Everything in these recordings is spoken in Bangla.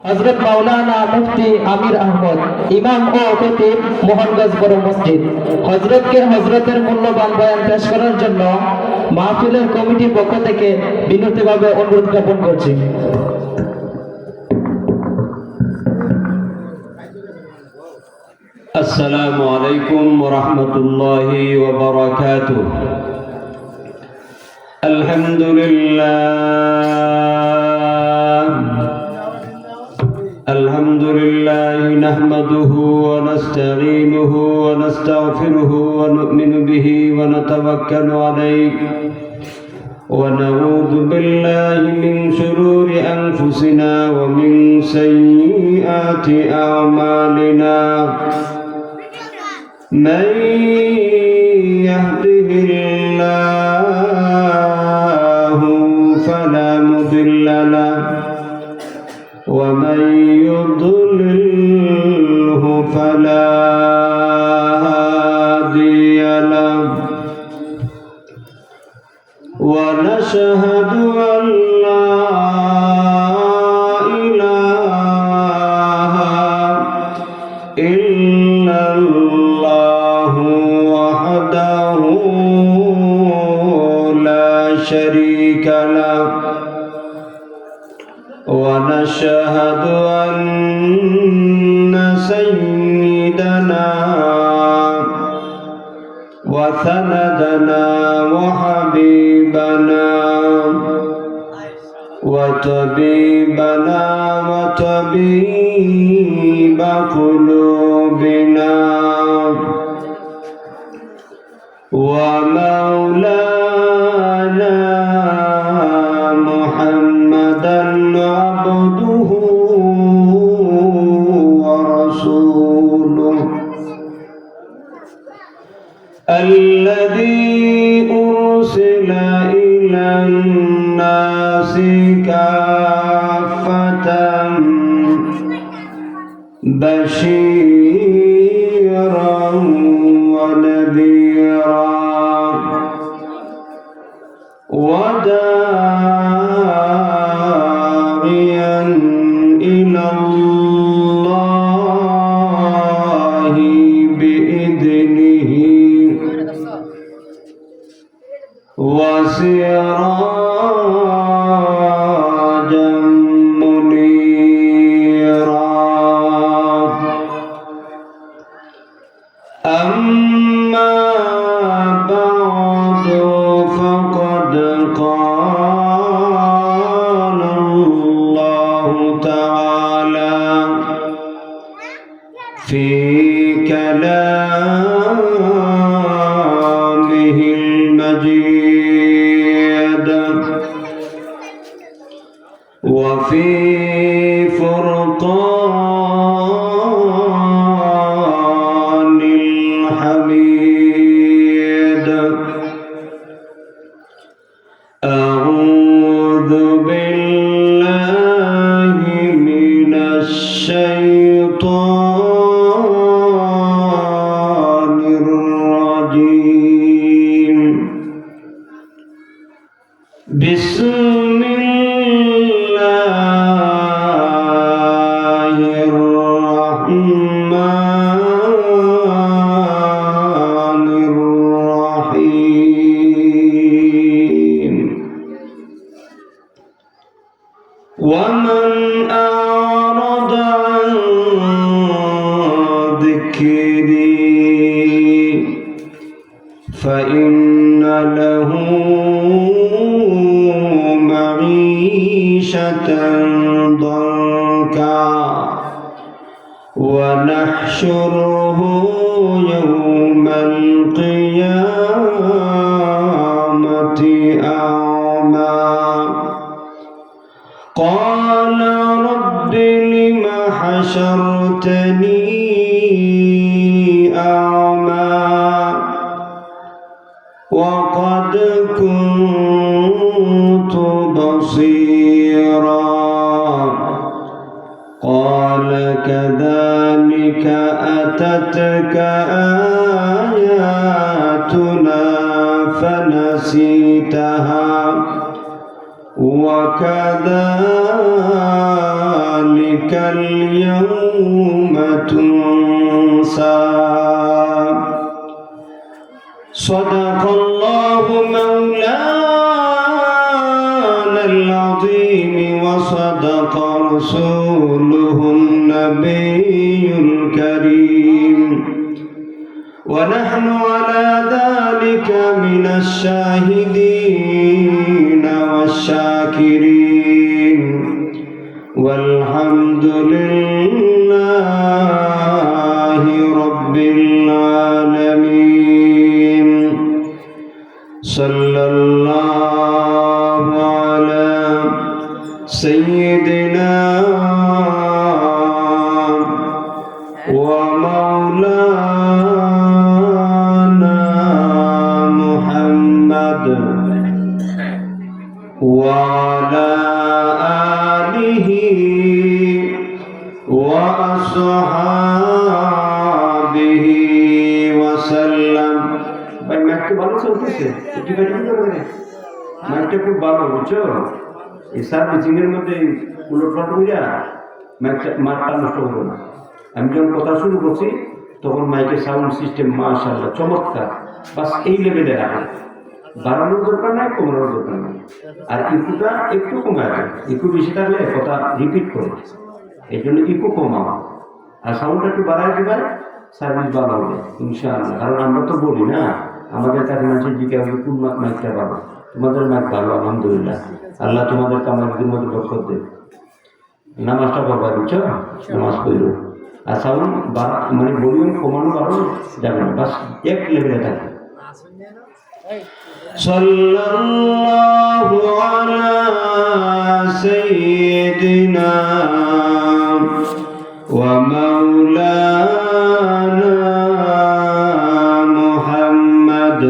হযরত মাওলানা মুফতি আমির আহমদ ইমাম ও খতিব মোহনগঞ্জ বড় মসজিদ হযরতকে হযরতের মূল্যবান বয়ান পেশ করার জন্য মাহফিলের কমিটির পক্ষ থেকে বিনীতভাবে অনুরোধ জ্ঞাপন করছি। আসসালামু আলাইকুম ওয়া রাহমাতুল্লাহি ওয়া বারাকাতুহু। আলহামদুলিল্লাহ নাহমাদুহু ওয়া নাস্তাঈনুহু ওয়া নাস্তাগফিরুহু ওয়া নু'মিনু বিহি ওয়া নাতাওয়াক্কালু আলাইহি ওয়া নাউযু বিল্লাহি মিন শুরুরি আনফুসিনা ওয়া মিন সাইয়্যাতি আ'মালিনা। من يهده الله فلا مضل له ومن يضلله فلا هادي له ونشهد أن لا إله إلا الله وحده لا شريك له ونشهد أن سيدنا وسندنا وحبيبنا وطبيبنا وطبيب قلوبنا ومولانا محمدا عبده ورسوله الذي أرسل إلى الناس كافة بشيرا ونذيرا وداعيا إلى الله بإذنه وسراجا منيرا. أما بعد فقد قال الله تعالى في كلامه المجيد وفي فرقان الحميد. أعوذ بالله من الشيطان الرجيم. بسم الله الرحمن الرحيم. ومن أعرض عن ذكري فإن له معيشة ضنكا ونحشره يوم القيامة أعمى. قال رب لم حشرتني أعمى وقد كنت بصيرا. قال كذلك أتتك آياتنا فنسيتها وكذلك اليوم تنسى صدق الله مولانا العظيم وصدق رسوله النبي الكريم ونحن على ذلك من الشاهدين والشاكرين والحمد لله رب العالمين صلى الله على سيدنا ومولانا محمد وعلى آله وأصحابه وسلم ভাই মাইকটা ভালো চলতেছে একটু ব্যাটিং করবে মাইকটা খুব ভালো বুঝছো এই সার্ভিসিং এর মধ্যে উলটপালট হইয়া মাইকটা নষ্ট করবো না আমি যখন কথা শুরু করছি তখন মাইকের সাউন্ড সিস্টেম মাশাআল্লাহ চমৎকার বাস এই লেভেলে রাখা বাড়ানোর দরকার নাই কমানোর দরকার নাই আর ইকুটা একটু কমায় ইকু বেশি থাকলে কথা রিপিট করে এই জন্য ইকু কমাও আর সাউন্ডটা একটু বাড়ায় দিবার সার্ভিস ভালো হবে ইনশাআল্লাহ কারণ আমরা তো বলি না আমাদের কাছে মানুষের জিজ্ঞাসা কোন মাইকটা ভালো তোমাদের মাইক ভালো আলহামদুলিল্লাহ আল্লাহ তোমাদের কামাইদের মধ্যে বরকত দেবে নামাজটা পড়বা বুঝছো নামাজ পড়লো আর সাউন্ড মানে ভলিউম কমানো বাড়ানো যাবে না বাস এক লেভেলে থাকে সাল্লাল্লাহু আলা সাইয়্যিদিনা ওয়া মাওলানা মুহাম্মদ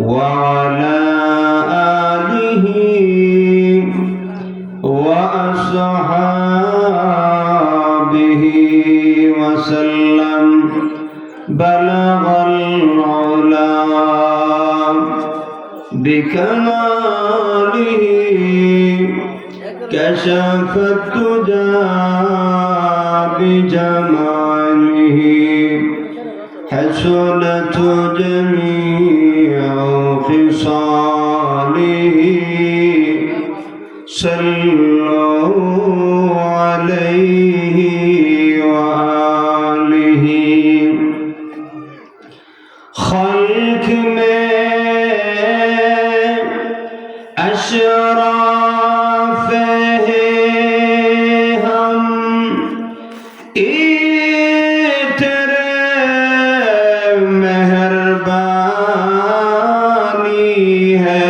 ওয়া আলা আলিহি ওয়া আসহাবিহি وسلم بلغ العلا بكماله كشف الدجى بجماله حسنت جميع خصاله صلوا عليه خلق میں اشراف ہیں ہم تیرے مہربانی ہے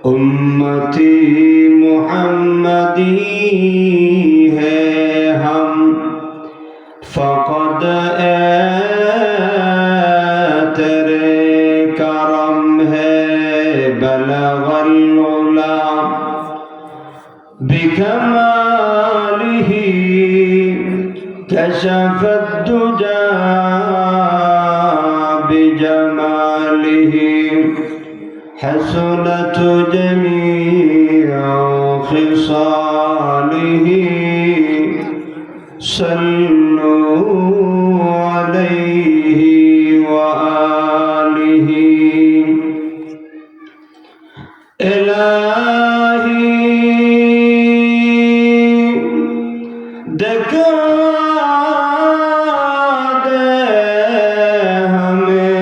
امتی محمدی ہے ہم فقد تیرے کرم ہے بلغ العلا بکمالہ کشف الدجى بجمالہ حسنت جميع خصاله صلوا عليه وآله إلهي دکا دے ہمیں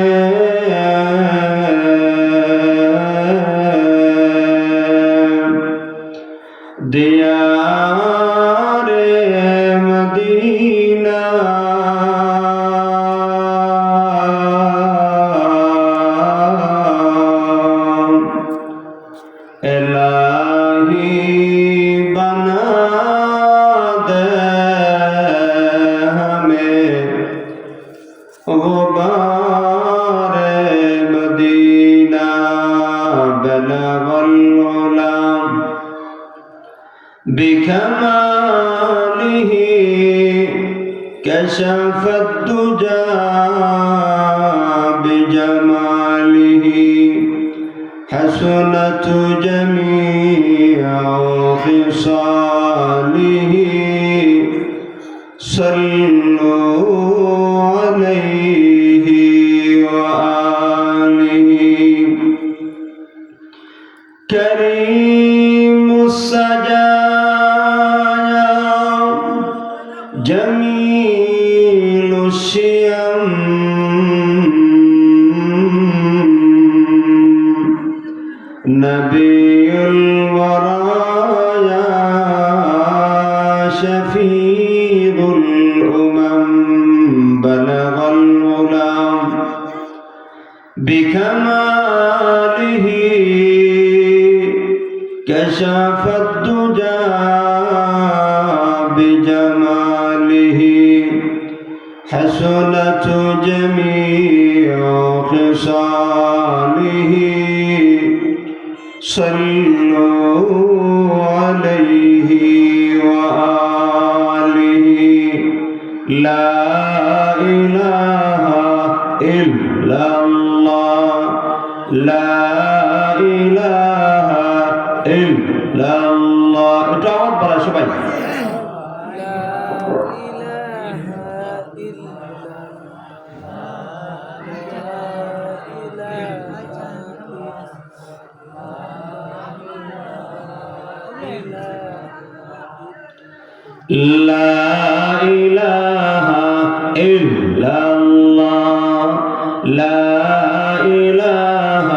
دیار مدینہ الہی بنا دے ہمیں غبار مدینہ بلغ العلا بکمالہ کشف الدجى بجمالہ حسنت جميع خصاله صلوا عليه وآله كريم السجايا جميل الشيم نبي الورايا شفيع الأمم بلغ الغلام بكماله كشف الدجى بجماله حسنت جميع خصاله صلوا عليه وآله لا إله إلا الله لا إله إلا الله এটা আমার বলা সবাই لا إله إلا الله لا إله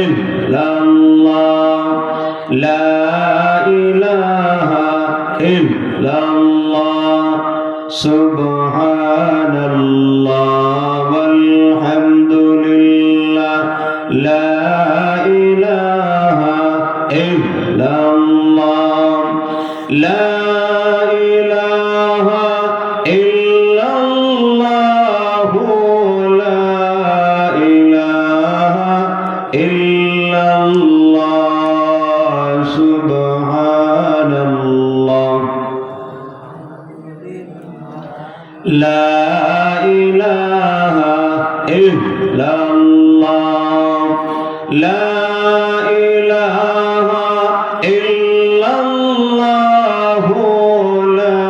إلا الله لا إله إلا الله سبحان الله والحمد لله لا إله إلا الله لا إله إلا الله لا إله إلا الله سبحان الله لا إله إلا الله لا إله إلا الله لا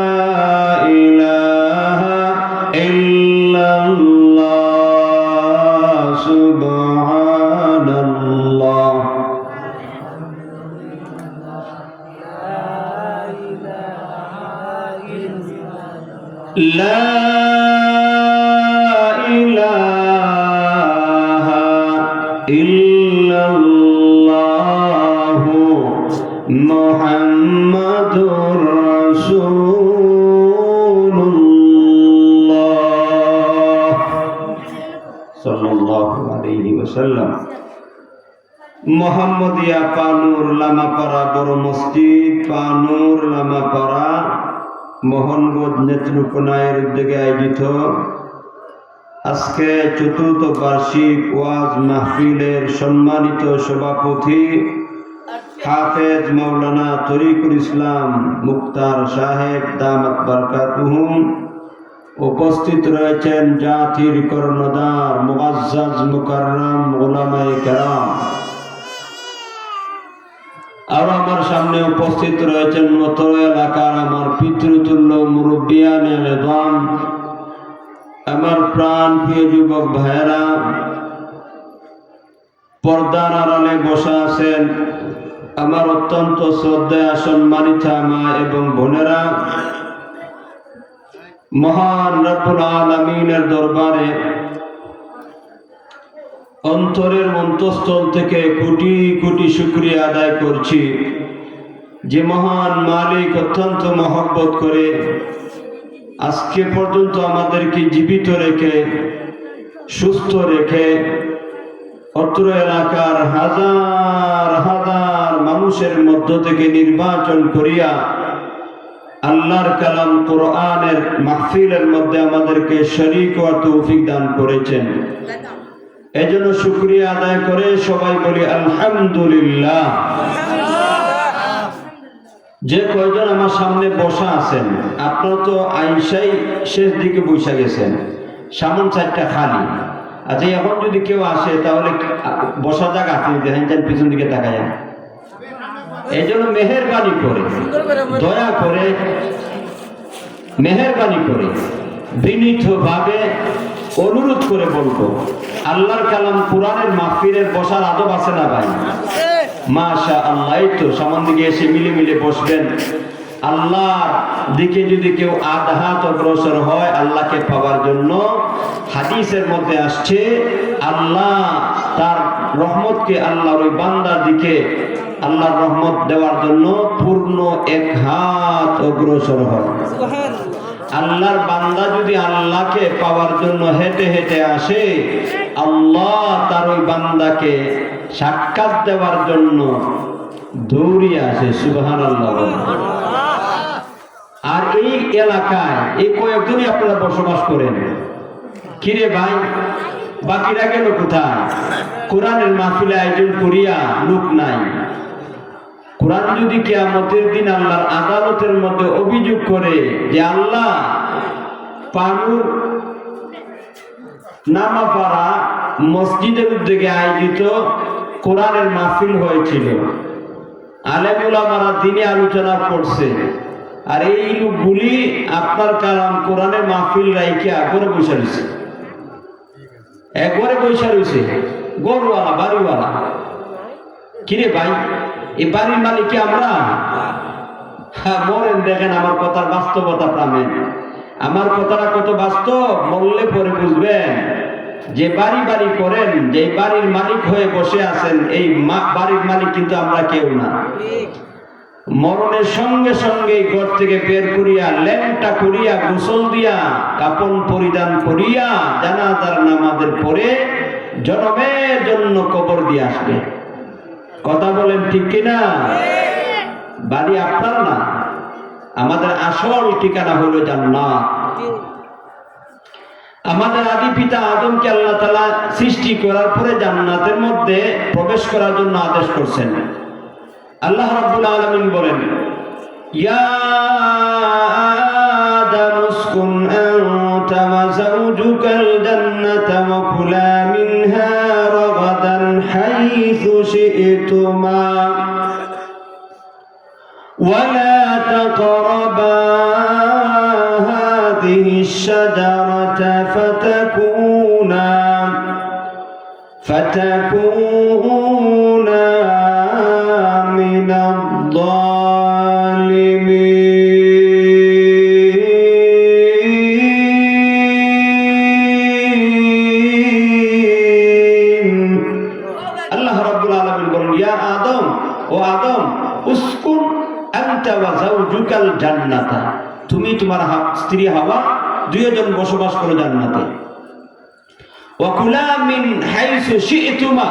إله إلا الله سبحان الله لا إله إلا الله محمد رسول الله صلى الله عليه وسلم মোহাম্মদিয়া পানুর লামাপাড়া বড় মসজিদ পানুর লামাপাড়া মোহনগঞ্জ নেত্রকোনার উদ্যোগে আয়োজিত আজকে চতুর্থ বার্ষিক ওয়াজ মাহফিলের সম্মানিত সভাপতি হাফেজ মাওলানা তরিকুল ইসলাম মুক্তার সাহেব দামাত বারকাতুহুম উপস্থিত রয়েছেন জাতির কর্ণধার মুআজ্জাজ মুকাররম উলামায়ে কেরাম আর আমার সামনে উপস্থিত রয়েছেন মতো এলাকার আমার পিতৃতুল্য মুরব্বিয়ানে নিজাম আমার প্রাণ প্রিয় যুবক ভাইয়েরা পর্দার আড়ালে বসা আছেন আমার অত্যন্ত শ্রদ্ধেয় সম্মানিতা মা এবং বোনেরা মহান রব্বুল আলামিনের দরবারে অন্তরের মন্তস্থল থেকে কোটি কোটি শুকরিয়া আদায় করছি যে মহান মালিক অত্যন্ত মহব্বত করে আজকে পর্যন্ত আমাদেরকে জীবিত রেখে সুস্থ রেখে অত্র এলাকার হাজার হাজার মানুষের মধ্য থেকে নির্বাচন করিয়া আল্লাহর কালাম কোরআনের মাহফিলের মধ্যে আমাদেরকে শরীক হওয়ার তৌফিক দান করেছেন। এজন্য শুকরিয়া আদায় করে সবাই বলি আলহামদুলিল্লাহ। যে কয়জন আমার সামনে বসা আছেন আপনারা তো আইসাই শেষ দিকে বসে গেছেন, সামন চারটা খালি, আচ্ছা এখন যদি কেউ আসে তাহলে বসার জায়গা আছে, দেখেন পিছন দিকে তাকা যায়। এই জন্য মেহেরবানি করে, দয়া করে, মেহেরবানি করে বিনীতভাবে অনুরোধ করে বলবো, আল্লাহর কালাম কোরআনের মাহফিলের বসার আদব আছে না ভাই? মাশাআল্লাহ, এই তো সামন দিকে এসে মিলে মিলে বসবেন। আল্লাহর দিকে যদি কেউ আধ হাত অগ্রসর হয় আল্লাহকে পাওয়ার জন্য, হাদিসের মধ্যে আসছে আল্লাহ তার রহমতকে আল্লাহর ওই বান্দার দিকে আল্লাহর রহমত দেওয়ার জন্য পূর্ণ এক হাত অগ্রসর হয়। আল্লাহর বান্দা যদি আল্লাহকে পাওয়ার জন্য হেঁটে হেঁটে আসে, আল্লাহ তার ওই বান্দাকে সাক্ষাৎ দেওয়ার জন্য দৌড়িয়ে আসে। সুবহানাল্লাহ। আর এই এলাকায় এই কয়েকজনই আপনারা বসবাস করেন। কিরে ভাই, বাকিরা গেল কোথায়? কোরআনের মাহফিলে আয়োজন করিয়া লোক নাই। কোরআন যদি কিয়ামতের দিন আল্লাহর আদালতের মধ্যে অভিযোগ করে যে আল্লাহ পানুর নামাপাড়া মসজিদের উদ্যোগে আয়োজিত কোরআনের মাহফিল হয়েছিল, আলেম ওলামারা দিনে আলোচনা করছে, আর এই লোকগুলি আপনার কালাম কোরআনের মাহফিল রাইকে একবারে বসে রয়েছে, একবারে বসে রয়েছে, গরুওয়ালা বাড়িওয়ালা। কিরে ভাই, এই বাড়ির মালিক আমরা? মরেন, দেখেন আমার কথার বাস্তবতা প্রামেন। আমার কথাটা কত বাস্তব বললে পরে বুঝবেন। যে বাড়ি বাড়ি করেন, যে বাড়ির মালিক হয়ে বসে আছেন, এই বাড়ির মালিক কিন্তু আমরা কেউ না। মরণের সঙ্গে সঙ্গে ঘর থেকে বের করিয়া ল্যাংটা করিয়া গোসল দিয়া কাপন পরিধান করিয়া জানাজার নামাজের পরে জনমের জন্য কবর দিয়ে আসবে। কথা বলেন ঠিক কিনা? বাড়ি আপনার না, আমাদের আসল ঠিকানা হলো জান্নাত। আমাদের আদি পিতা আদমকে আল্লাহ তাআলা সৃষ্টি করার পরে জান্নাতের মধ্যে প্রবেশ করার জন্য আদেশ করছেন। আল্লাহ রাব্বুল আলামিন বলেন, ইয়া আদম উসকুন আনতা ওয়া যাওজুকাল জান্নাতা ওয়া কুলা মিনহা রাগাদান হাইথু শি'তুমা ওয়া লা তাকরাবা হাযিহি আশ-শাজারাতা ফাতাকুনা من الظالمين আল্লাহ রাব্বুল আলামিন বলেন, ইয়া আদম, ও আদম, উসকুন আনতা ওয়া যাওজুকাল জান্নাতা, তুমি তোমার স্ত্রী হাওয়া দুইজন বসবাস করো জান্নাতে। ওয়া কুলা মিন হাইসু শি'তুমা,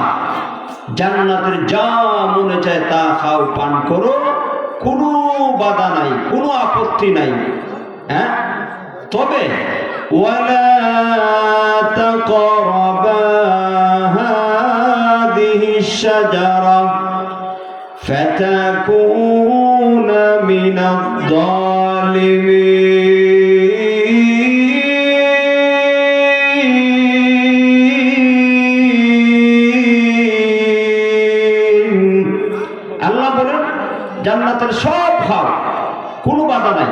জান্নাতের যা মনে চায় তা খাও, পান করো, কোনো বাধা নাই, কোনো আপত্তি নাই। হ্যাঁ, তবে ওয়ালা তাকরাবা হাযিহি আশ-শাজারা ফাতাকুনা মিনায-যালিমিন। জান্নাতের সব খাও, কোনো বাধা নাই,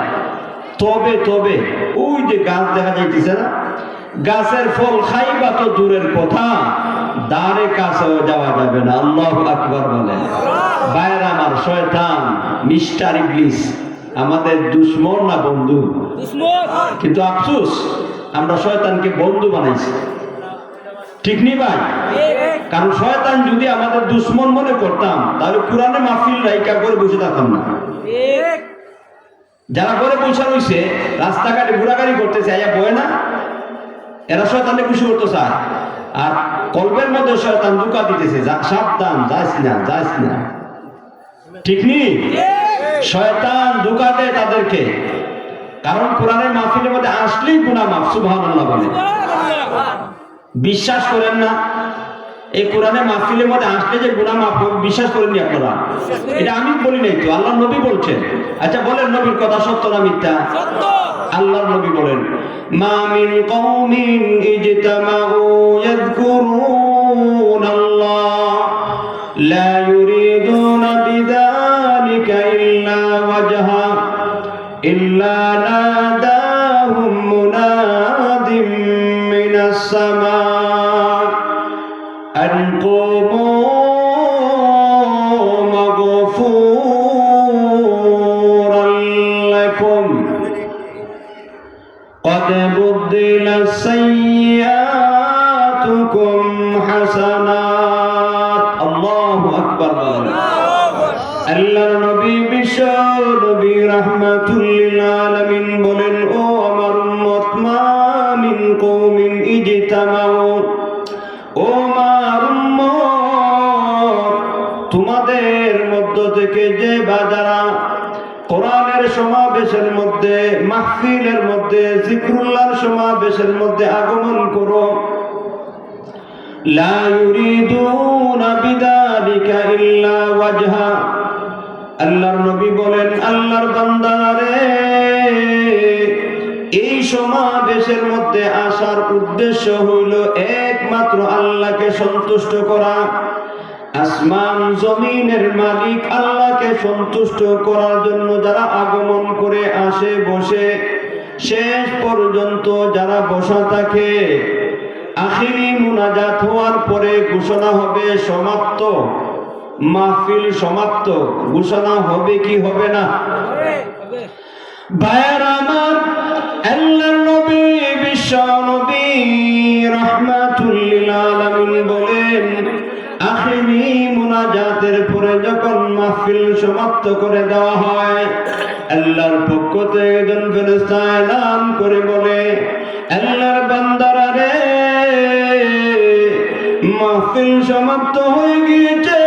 তবে তবে ওই যে গাছ দেখা যাইতেছে না, গাছের ফল খাইবা তো দূরের কথা, দ্বারে কাছেও যাওয়া যাবে না। আল্লাহু আকবার বলেন। বাইরে আমার শয়তান মিস্টার ইবলিস আমাদের দুশ্মন না বন্ধু? কিন্তু আফসোস আমরা শয়তানকে বন্ধু বানাইছি, ঠিক নি ভাই? কারণ শয়তান যদি আমাদের দুশ্মন মনে করতাম তাহলে কোরআনে মাহফিল রাইকা করে বসে থাকতাম না। যারা করে বসে রয়েছে রাস্তাঘাটে ঘোরাঘুরি করতেছে, আয়া বয় না, এরা শয়তানকে খুশি করতে চায়, আর কলবের মধ্যে শয়তান ধোঁকা দিতেছে, সাবধান, যাস না, যাস না, ঠিক নি? শয়তান ধোঁকা দেয় তাদেরকে, কারণ কোরআনের মাহফিলের মধ্যে আসলেই গুনাহ মাফ। সুবহানাল্লাহ বলে। বিশ্বাস করেন না? এই কোরআনে মাহফিলের মধ্যে আসলে যে গুনাহ মাফ হবে, বিশ্বাস করেননি আপনারা? এটা আমি বলি নাই তো, আল্লাহ নবী বলছেন। আচ্ছা বলেন, নবীর কথা সত্য না মিথ্যা? সত্য। আল্লাহর নবী বলেন, মা মিন কওমিন ইজতামাউ ইয়াযকুরুনাল্লাহ লা ইউরিদুনা বিযালিকা ইল্লা ওয়াজহা ইল্লা নাদাহুম মুনাদিম মিনাস সামা আন কুমু মাগফুরান লাকুম قد بدلت سيئاتكم حسنات الله أكبر আল্লাহর নবী বিশ্ব নবী রাহমাতুল লিল আলামিন বলেন, ও আমার উম্মত, মা মিন কওমিন ইজতামাউ, ও আমার উম্মত, তোমাদের মধ্য থেকে যে বাজারা কোরআনের সমাবেশের মধ্যে, মাহফিলের মধ্যে, জিকরুল্লাহর সমাবেশের মধ্যে আগমন করো, লা ইউরিদুনা বিযালিকা ইল্লা ওয়াজহা, আল্লাহর নবী বলেন, আল্লাহর বান্দারে, এই সমাবেশের মধ্যে আসার উদ্দেশ্য হইল একমাত্র আল্লাহকে সন্তুষ্ট করা। আসমান জমিনের মালিক আল্লাহকে সন্তুষ্ট করার জন্য যারা আগমন করে আসে, বসে, শেষ পর্যন্ত যারা বসা থাকে, আখিরি মুনাজাত হওয়ার পরে ঘোষণা হবে সমাপ্ত, মাহফিল সমাপ্ত, ঘোষণা হবে কি হবে না? ভাইয়ের আমার, আল্লাহর নবী বিশ্ব নবী রাহমাতুল লিল আলামিন বলেন, আখিরি মুনাজাতের পরে যখন মাহফিল সমাপ্ত করে দেওয়া হয়, আল্লাহর পক্ষ থেকে একজন ফেরেশতা এলান করে বলে, আল্লাহর বান্দারা রে, মাহফিল সমাপ্ত হয়ে গিয়েছে,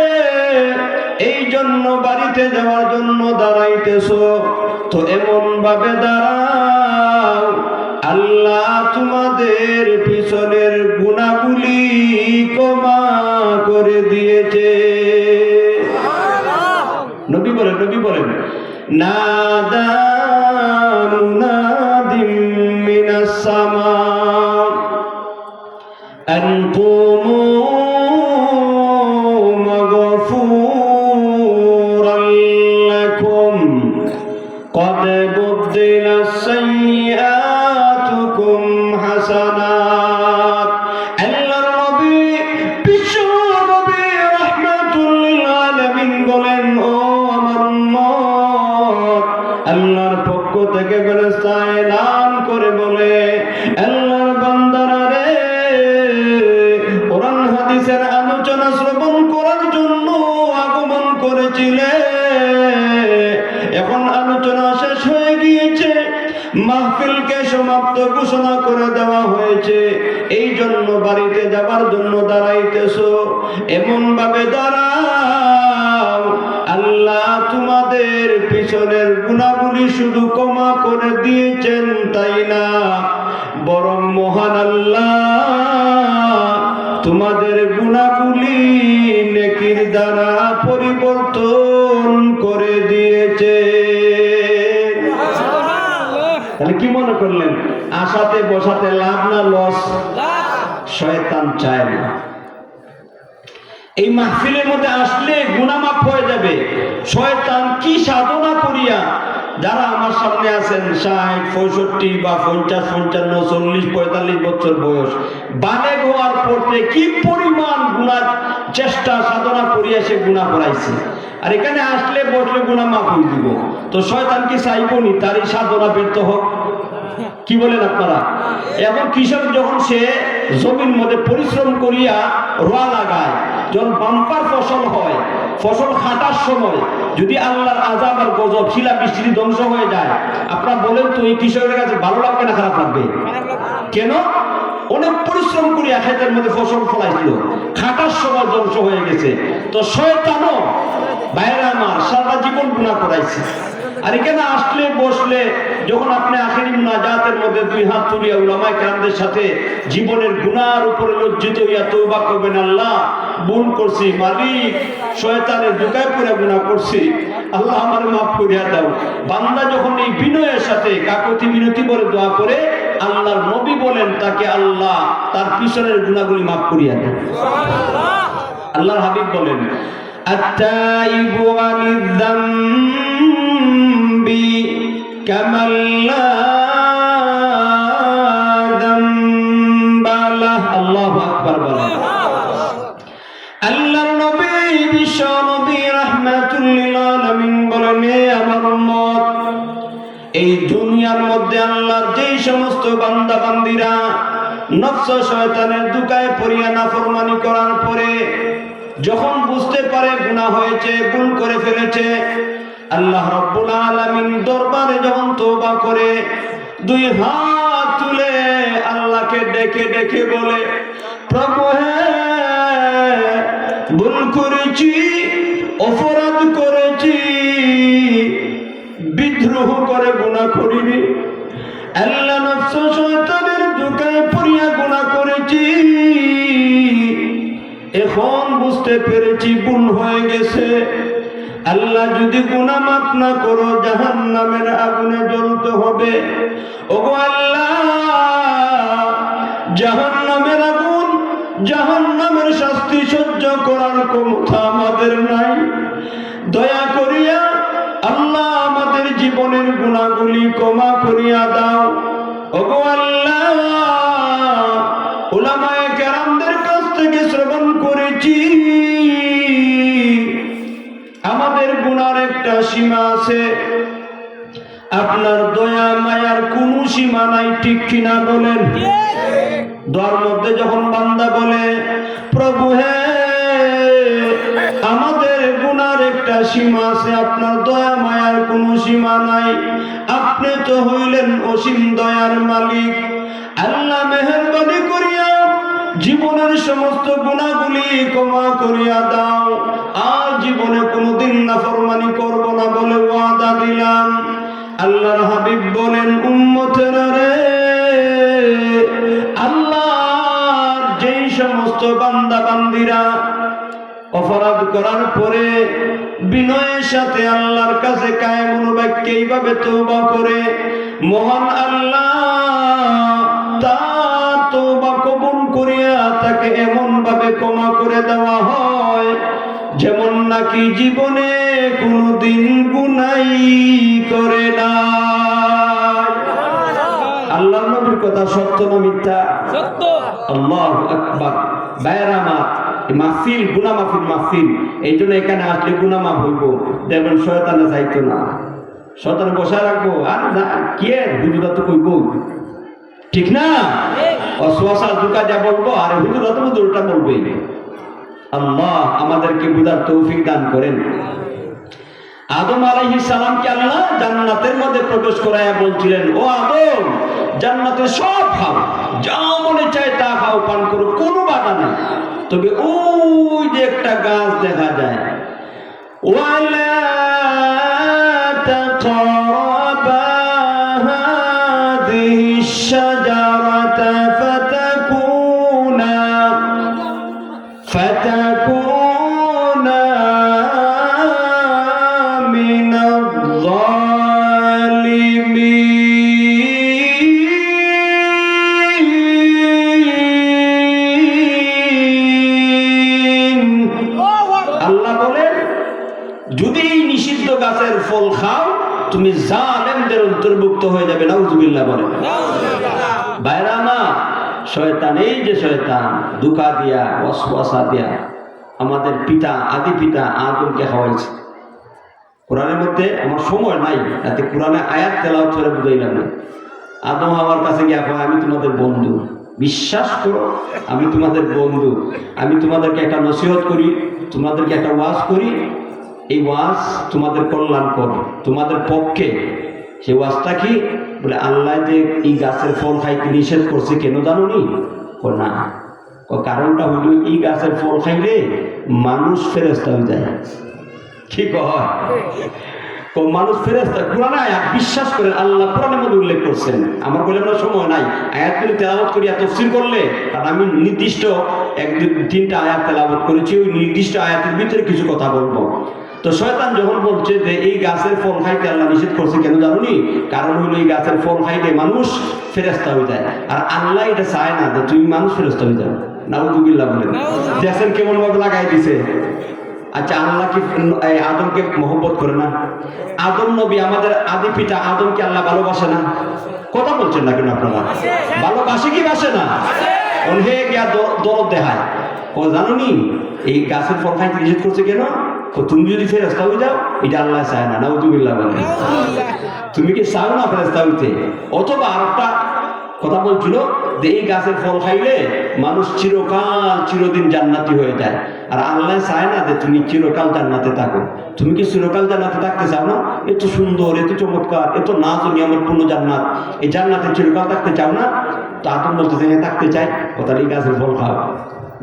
এই জন্য বাড়িতে যাওয়ার জন্য দাঁড়াইতেছো, তো এমন ভাবে দাঁড়াও আল্লাহ তোমাদের পিছনের গুনাহগুলি ক্ষমা করে দিয়েছে। নবী বলেন নাদা মুনাদিম মিনাস সামা আন কুমু মাগফুরান লাকুম قد بدلت سيئاتكم حسنات আল্লাহর নবী বিশ্ব নবী রাহমাতুল লিল আলামিন বলেন, ও আমার উম্মত, আল্লাহর পক্ষ থেকে ফেরেশতা এলান করে বলে, আল্লাহর বান্দারা রে, কোরআন হাদিসের আলোচনা শ্রবণ করার জন্য আগমন করেছিলে, এখন আলোচনা শেষ হয়ে গিয়েছে, মাহফিলকে সমাপ্ত ঘোষণা করে দেওয়া হয়েছে, এই জন্য বাড়িতে যাবার জন্য দাঁড়াইতেছো, এমন ভাবে দাঁড়াও আল্লাহ তোমাদের পিছনের গুনাহগুলি শুধু ক্ষমা করে দিয়েছেন তাই না, বরং মহান আল্লাহ তোমাদের গুনাহগুলি নেকির দ্বারা পরিবর্তন করে দিয়েছে। তাহলে কি মনে করলেন, আশাতে বসাতে লাভ না লস? শয়তান চায় না। এই মাহফিলের মধ্যে আসলে গুনাহ মাফ হয়ে যাবে। শয়তান কি সাধনা করিয়া, যারা আমার সামনে আছেন 60, 65 বা 50, 55, 40, 45 বছর বয়স, বালেগ হওয়ার পর কি পরিমাণ গুনাহ চেষ্টা সাধনা করিয়া সে গুনাহ করাইছে, আর এখানে আসলে বসলে গুনাহ মাফ হয়ে দিব। তো শয়তান কি চাইবনি তার এই সাধনা ব্যর্থ হোক? কি বলেন আপনারা? এখন কৃষক যখন সে জমির মধ্যে পরিশ্রম করিয়া রোয়া লাগায়, যখন বাম্পার ফসল হয়, ফসল কাটার সময় যদি আল্লাহর আযাব আর গজব, শিলা বৃষ্টি ধ্বংস হয়ে যায়, আপনারা বলেন তো এই কৃষকের কাছে ভালো লাগবে না খারাপ লাগবে? কেন? অনেক পরিশ্রম করিয়া ক্ষেতের মধ্যে ফসল ফলাইছিল, কাটার সময় ধ্বংস হয়ে গেছে। তো শয়তানও বাইরে আমার সারা জীবন গুনাহ করাইছে। আর এখানে আসলে বসলে যখন আপনি আখিরি মুনাজাতের মধ্যে দুই হাত তুলিয়া উলামায়ে কেরামদের সাথে জীবনের গুনার উপরে লজ্জিত হইয়া তওবা করবেন, আল্লাহ ভুল করছি মালিক, শয়তানের ধোঁকায় পড়ে গুনাহ করছি, আল্লাহ আমার মাফ করিয়া দাও। বান্দা যখন এই বিনয়ের সাথে কাকুতি মিনতি বলে দোয়া করে, আল্লাহর নবী বলেন তাকে আল্লাহ তার পিছনের গুনাহগুলি মাফ করিয়া দেন। আল্লাহর হাবিব বলেন আত-তাইবু আনিয যামবি কামান লা যামবা লাহ। আল্লাহু আকবার বলেন। আল্লাহর নবী বিশ্ব নবী রাহমাতুল লিল আলামিন বলেন, হে আমার উম্মত, এই দুনিয়ার মধ্যে আল্লাহর যেই সমস্ত বান্দা বান্দীরা নফস শয়তানের ধোঁকায় পড়িয়া নাফরমানি করার পরে যখন বুঝতে পারে গুনাহ হয়েছে, ভুল করে ফেলেছে, আল্লাহ রাব্বুল আলামিন দরবারে যখন তওবা করে দুই হাত তুলে আল্লাহকে ডেকে ডেকে বলে, প্রভু হে, ভুল করেছি, অপরাধ করেছি, বিদ্রোহ করে গুনাহ করিনি, আল্লাহ নফস শয়তানের ধোঁকায় পড়িয়া গুনাহ করেছি, এখন বুঝতে পেরেছি ভুল হয়ে গেছে। আল্লাহ যদি গুনাহ মাফ না করো, জাহান্নামের আগুনে জ্বলতে হবে। ওগো আল্লাহ, জাহান্নামের আগুন, জাহান্নামের শাস্তি সহ্য করার ক্ষমতা আমাদের নাই। দয়া করিয়া আল্লাহ আমাদের জীবনের গুনাহগুলি ক্ষমা করিয়া দাও। ওগো আল্লাহ, উলামায়ে কেরামদের কাছ থেকে শ্রবণ করেছি, আমাদের গুনার একটা সীমা আছে, আপনার দয়া মায়ার কোনো সীমা নাই, ঠিক কিনা বলেন? দোয়ার মধ্যে যখন বান্দা বলে, প্রভু হে, আমাদের গুনার একটা সীমা আছে, আপনার দয়া মায়ার কোনো সীমা নাই, আপনি তো হইলেন অসীম দয়ার মালিক, আল্লাহ মেহেরবানি করিয়া জীবনের সমস্ত গুনাহগুলি ক্ষমা করিয়া দাও, আর জীবনে কোনোদিন নাফরমানি করব না বলে ওয়াদা দিলাম। আল্লাহর হাবিব বলেন, উম্মতেরা রে, আল্লাহর যেই সমস্ত বান্দা বান্দীরা অপরাধ করার পরে বিনয়ের সাথে আল্লাহর কাছে কায়েম বাক্যে এইভাবে তওবা করে, মহান আল্লাহ তার তওবা কবুল করিয়া তাকে এমন ভাবে ক্ষমা করে দেওয়া হয় যেমন নাকি জীবনে কোনোদিন গুনাই করে না। আল্লাহর নবীর কথা সত্য না মিথ্যা? সত্য। আল্লাহু আকবার। বাইরামা মাহফিল, গুনাহ মাহফিল মাহফিল, এই জন্য এখানে আসলে গুনাহ মাফ হইব, দেখবেন শয়তানে চাইতো না, শয়তান বসা রাখবো, আর না কে হুজুরা তো কইব, ঠিক না? অসওয়াসা দুকা যা বলবো, আর হুজুরা তো উল্টা বলবে। আল্লাহ আমাদেরকে বুঝার তৌফিক দান করেন। আদম আলাইহিস সালামকে আল্লাহ জান্নাতের মধ্যে প্রবেশ করায়া বলছিলেন, ও আদম, জান্নাতে সব খাও, যা মনে চায় তা খাও, পান করো, কোনো বাধা নেই, তবে ওই যে একটা গাছ দেখা যায়, ওয়ালা তাকরাবা হাদিহিশ শাজারাতা ফাতাকুনা মিনাল যালিমিন। আল্লাহ বলেন, যদি নিষিদ্ধ গাছের ফল খাও, তুমি জালেমদের অন্তর্ভুক্ত হয়ে যাবে। নাউজুবিল্লাহ বলেন। বাইরা না, শয়তান, এই যে শয়তান ধোঁকা দিয়া, ওয়াসওয়াসা দিয়া আমাদের পিতা, আদি পিতা আদমকে খাওয়াইছে। কোরআনের মধ্যে, আমার সময় নাই, তাতে কোরআনে আয়াত তেলাওয়াত করে বুঝাইলাম না। আদম আমার কাছে গিয়া কয়, আমি তোমাদের বন্ধু, বিশ্বাস করো আমি তোমাদের বন্ধু, আমি তোমাদেরকে একটা নসিহত করি, তোমাদেরকে একটা ওয়াজ করি, এই ওয়াজ তোমাদের কল্যাণ করো, তোমাদের পক্ষে। সেই ওয়াজটা কি? বলে, আল্লাহ যে এই গাছের ফল খাইতে নিষেধ করছে, কেন জানো নি? না, কারণটা হইল এই গাছের ফল খাইলে মানুষ ফেরেশতা হয়ে যায়। কি কয়? মানুষ ফেরেশতা কোরআনে আয়াত বিশ্বাস করেন, আল্লাহ কোরআনের মধ্যে উল্লেখ করছেন। আমার বলে আমরা সময় নাই, আয়াতগুলি তেলাওয়াত করি আর তাফসীর করলে, কারণ আমি নির্দিষ্ট 1-2-3টা আয়াত তেলাওয়াত করেছি, ওই নির্দিষ্ট আয়াতের ভিতরে কিছু কথা বলবো। তো শয়তান যখন বলছে যে এই গাছের ফল খাইতে আল্লাহ নিষেধ করছে, কেন জানুনি? কারণ হইলো এই গাছের ফল খাইতে মানুষ ফেরেশতা হয়ে যায়, আর আল্লাহ এটা চায় না যে তুমি মানুষ ফেরেশতা হয়ে যাও। নাউযুবিল্লাহ বলেন। দেখেন কেমন ভাবে লাগাই দিছে। আচ্ছা, আল্লাহ কি আদমকে মহব্বত করে না? আদম নবী আমাদের আদি পিতা আদমকে আল্লাহ ভালোবাসে না? কথা বলছেন না কেন আপনারা? ভালোবাসে কি বাসে না? অনেকে গিয়া দরদ দেখায়, ও জানুনি এই গাছের ফল খাইতে নিষেধ করছে কেন? তুমি যদি ফেরেশতা হয়ে যাও, এটা আল্লাহ চায় না। নাউযুবিল্লাহ বলেন। তুমি কি চাও না ফেরেশতা হইতে? অথবা আরেকটা কথা বলছিল যে এই গাছের ফল খাইলে মানুষ চিরদিন জান্নাতি হয়ে যায়, আর আল্লাহ চায় না যে তুমি চিরকাল জান্নাতে থাকো। তুমি কি চিরকাল জান্নাতে থাকতে চাও না? এত সুন্দর, এত চমৎকার, এত নাজ ও নিয়ামতপূর্ণ জান্নাত, এই জান্নাতে চিরকাল থাকতে চাও না? তো আদম বলতেছে হ্যাঁ থাকতে চাই। কথা এই গাছের ফল খাও।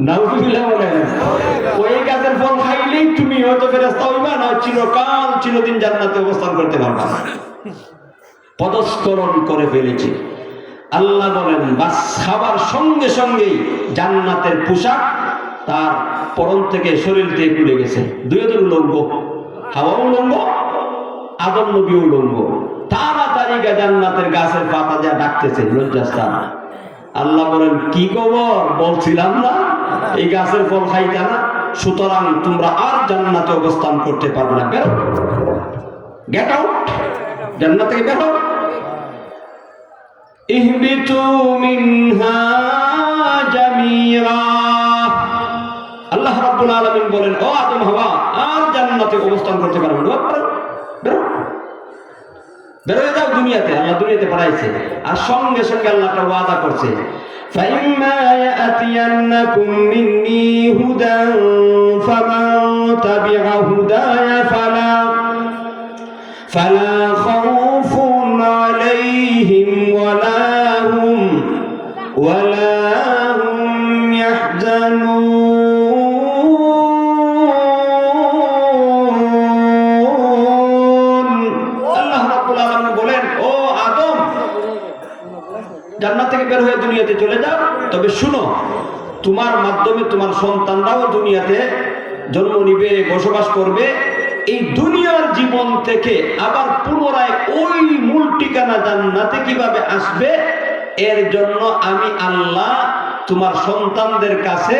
নাউযুবিল্লাহ বলেন। ওই গাছের ফল খাইলেই তুমি হয়তো ফেরেশতা হইবা না, চিরদিন জান্নাতে অবস্থান করতে পারবা। পদস্খলন করে ফেলেছি। আল্লাহ বলেন বাস খাবার সঙ্গে সঙ্গেই জান্নাতের পোশাক তার পরন থেকে শরীর থেকে খুলে গেছে। দুইজন উলঙ্গ, হাওয়া উলঙ্গ, আদম নবী উলঙ্গ। তাড়াতাড়ি জান্নাতের গাছের পাতা যা ডাকতেছে লজ্জাস্থান। আল্লাহ বলেন কি খবর? বলছিলাম না এই গাছের ফল খাইতে না, সুতরাং তোমরা আর জান্নাতে অবস্থান করতে পারবে না। বেরো, গেট আউট, জান্নাত থেকে বেরো। ইহবিতু মিনহা জামিআ। আল্লাহ রাব্বুল আলামিন বলেন ও আদম হাওয়া আর জান্নাতে অবস্থান করতে পারবে না। বেরো, বেরো যাও দুনিয়াতে। আল্লাহ দুনিয়াতে পাঠাইছে, আর সঙ্গে সঙ্গে আল্লাহ একটা ওয়াদা করছে, فَإِمَّا يَأْتِيَنَّكُم مِّنِّي هُدًى فَمَن تَبِعَ هُدَايَ فَلَا خَوْفٌ عَلَيْهِمْ وَلَا هُمْ يَحْزَنُونَ। জান্নাত থেকে বের হয়ে দুনিয়াতে চলে যাও, তবে শুনো তোমার মাধ্যমে তোমার সন্তানরাও দুনিয়াতে জন্ম নিবে, বসবাস করবে। এই দুনিয়ার জীবন থেকে আবার পুনরায় ওই মূল ঠিকানা জান্নাতে কিভাবে আসবে, এর জন্য আমি আল্লাহ তোমার সন্তানদের কাছে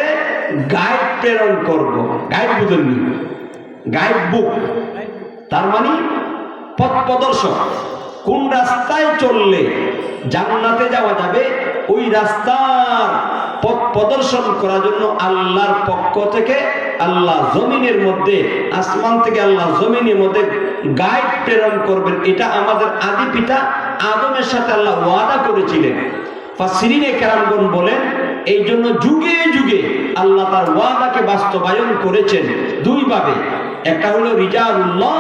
গাইড প্রেরণ করব। গাইড বুঝেননি? গাইড বুক তার মানে পথ প্রদর্শক। কোন রাস্তায় চললে জান্নাতে যাওয়া যাবে, ওই রাস্তার পথ প্রদর্শন করার জন্য আল্লাহর পক্ষ থেকে আল্লাহ জমিনের মধ্যে, আসমান থেকে আল্লাহ জমিনের মধ্যে গাইড প্রেরণ করবেন। এটা আমাদের আদি পিতা আদমের সাথে আল্লাহ ওয়াদা করেছিলেন। ফাসসিরিনে কেরামগণ বলেন এই জন্য যুগে যুগে আল্লাহ তার ওয়াদাকে বাস্তবায়ন করেছেন দুইভাবে। একটা হলো রিজালুল্লাহ,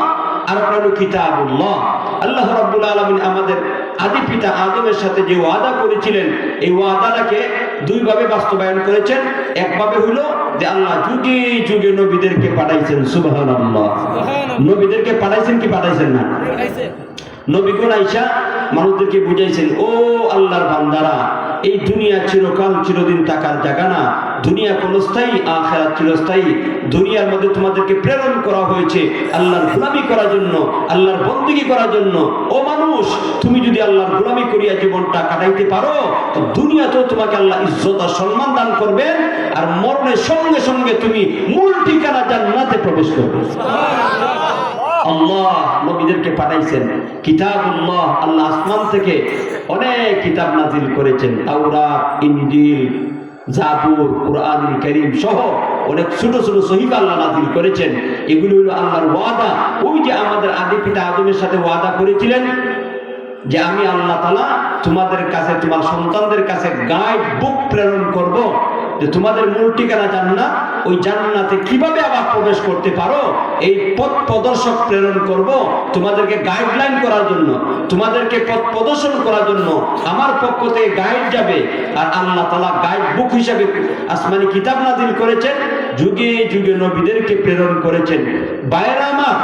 আর একটা হলো কিতাবুল্লাহ। আল্লাহ রাব্বুল আলামিন আমাদের আদি পিতা আদমের সাথে যে ওয়াদা করেছিলেন, এই ওয়াদাটাকে দুইভাবে বাস্তবায়ন করেছেন। একভাবে হলো যে আল্লাহ যুগে যুগে নবীদেরকে পাঠাইছেন। সুবহানাল্লাহ। নবীদেরকে পাঠাইছেন কি পাঠাইছেন না? নবীগণ আইসা মানুষদেরকে বুঝাইছেন, ও আল্লাহর বান্দারা, এই দুনিয়া চিরকাল চিরদিন থাকার জায়গা না। দুনিয়া ক্ষণস্থায়ী, আখিরাত চিরস্থায়ী। দুনিয়ার মধ্যে তোমাদেরকে প্রেরণ করা হয়েছে আল্লাহর গোলামি করার জন্য, আল্লাহর বন্দেগী করার জন্য। ও মানুষ, তুমি যদি আল্লাহর গোলামি করিয়া জীবনটা কাটাইতে পারো, তো দুনিয়াতেও তোমাকে আল্লাহ ইজ্জত আর সম্মান দান করবেন, আর মরণের সঙ্গে সঙ্গে তুমি মূল ঠিকানা জান্নাতে প্রবেশ করবে। আল্লাহ নবীদেরকে পাঠাইছেন। কিতাবুল্লাহ, আল্লাহ আসমান থেকে অনেক কিতাব নাজিল করেছেন। তাওরাত, ইনজিল, জাবুর, কুরআনুল কারীম সহ অনেক ছোট ছোট সহিফা আল্লাহ নাজিল করেছেন। এগুলো হলো আল্লাহর ওয়াদা। ওই যে আমাদের আদি পিতা আদমের সাথে ওয়াদা করেছিলেন যে আমি আল্লাহ তাআলা তোমাদের কাছে, তোমার সন্তানদের কাছে গাইড বুক প্রেরণ করব, যে তোমাদের মূল ঠিকানা জান্নাত, ওই জান্নাতে কিভাবে আবার প্রবেশ করতে পারো এই পথ প্রদর্শক প্রেরণ করব তোমাদেরকে গাইডলাইন করার জন্য, তোমাদেরকে পথ প্রদর্শন করার জন্য আমার পক্ষ থেকে গাইড যাবে। আর আল্লাহ তাআলা গাইড বুক হিসাবে আসমানি কিতাব নাযিল করেছেন, যুগে যুগে নবীদেরকে প্রেরণ করেছেন। ভাইরা আমার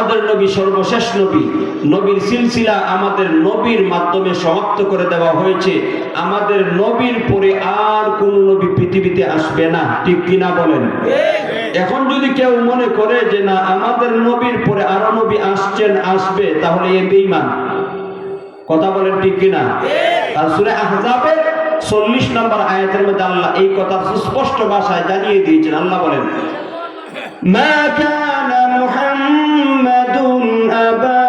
আমাদের নবী সর্বশেষ নবী, নবীর সিলসিলা আমাদের নবীর মাধ্যমে সমাপ্ত করে দেওয়া হয়েছে। আমাদের নবীর পরে আর কোন নবী পৃথিবীতে আসবে না, ঠিক কিনা বলেন? এখন যদি কেউ মনে করে যে না আমাদের নবীর পরে আরো নবী আসবে, তাহলে এ বেঈমান। কথা বলেন ঠিক কিনা? আর সূরা আহজাবের 40 নম্বর আয়াতের মধ্যে আল্লাহ এই কথা সুস্পষ্ট ভাষায় জানিয়ে দিয়েছেন। আল্লাহ বলেন, মা কানা মুহাম্মাদুন আবা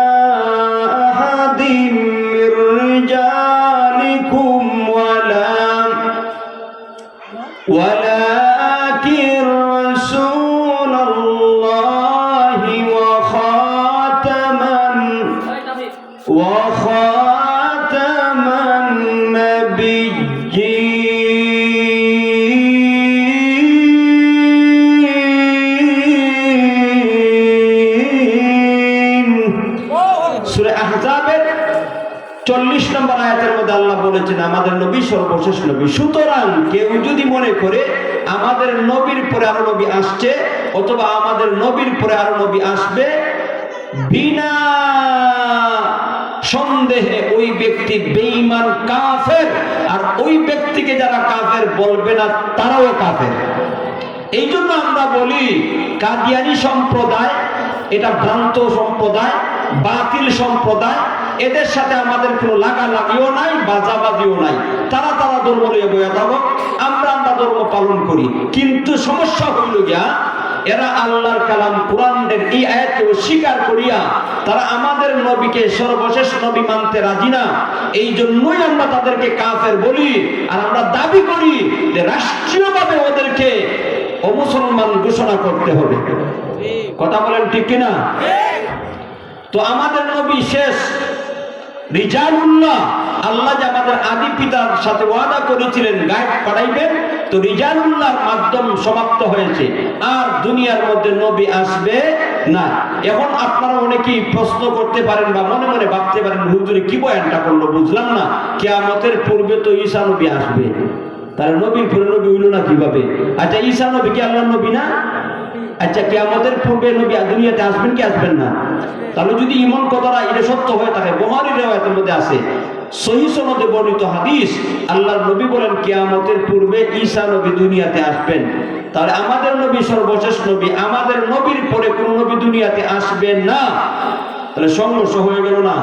আহাদিম মির রিজালিকুম ওয়ালাকিন রাসূলুল্লাহি ওয়া খাতামান নাবিয়্যিন। সূরা আহজাবের 40 নম্বর আয়াতের মধ্যে আল্লাহ বলেছেন আমাদের নবী সর্বশেষ নবী। সুতরাং কেউ যদি মনে করে আমাদের নবীর পরে আরো নবী আসছে অথবা আমাদের নবীর পরে আরো নবী আসবে, বিনা সন্দেহে ওই ব্যক্তি বেঈমান, কাফের। আর ওই ব্যক্তিকে যারা কাফের বলবে না তারাও কাফের। এই জন্য আমরা বলি কাদিয়ানী সম্প্রদায় এটা ভ্রান্ত সম্প্রদায়, বাতিল সম্প্রদায়। এদের সাথে আমাদের কোনো লাগালাগিও নাই, বাজাবাজিও নাই। তারা ধর্ম নিয়ে বইয়া থাকুক, আমরা ধর্ম পালন করি। কিন্তু সমস্যা হইল গিয়া এরা আল্লাহর কালাম কোরআনের এই আয়াতকে অস্বীকার করিয়া তারা আমাদের নবীকে সর্বশেষ নবী মানতে রাজি না। এই জন্যই আমরা তাদেরকে কাফের বলি। আর আমরা দাবি করি যে রাষ্ট্রীয়ভাবে ওদেরকে অমুসলমান ঘোষণা করতে হবে। কথা বলেন ঠিক কিনা? তো আমাদের নবী শেষ রিজালুল্লাহ, আল্লাহ যে আমাদের আদি পিতার সাথে ওয়াদা করেছিলেন গায়েব পাঠাইবেন, তো রিজালুল্লাহর মাধ্যম সমাপ্ত হয়েছে। আর দুনিয়ার মধ্যে নবী আসবে না। এখন আপনারা অনেকেই প্রশ্ন করতে পারেন বা মনে মনে ভাবতে পারেন, হুজুর কি বয়ানটা করলো বুঝলাম না। কিয়ামতের পূর্বে তো ঈসা নবী আসবে, তাহলে নবীর পরে নবী হইল না কিভাবে? আচ্ছা ঈসা নবী কি আল্লাহর নবী না? আচ্ছা কিয়ামতের পূর্বে নবী দুনিয়াতে আসবেন কি আসবেন না? তাহলে যদি ইমান কথাটা এটা সত্য হয়ে থাকে, বুখারীর riwayতের মধ্যে আছে, সহিহ সনদে বর্ণিত হাদিস, আল্লাহর নবী বলেন কিয়ামতের পূর্বে ঈসা নবী দুনিয়াতে আসবেন। তাহলে আমাদের নবী সর্বশেষ নবী, আমাদের নবীর পরে কোন নবী দুনিয়াতে আসবেন না। তাহলে সংঘর্ষ হয়ে গেল না?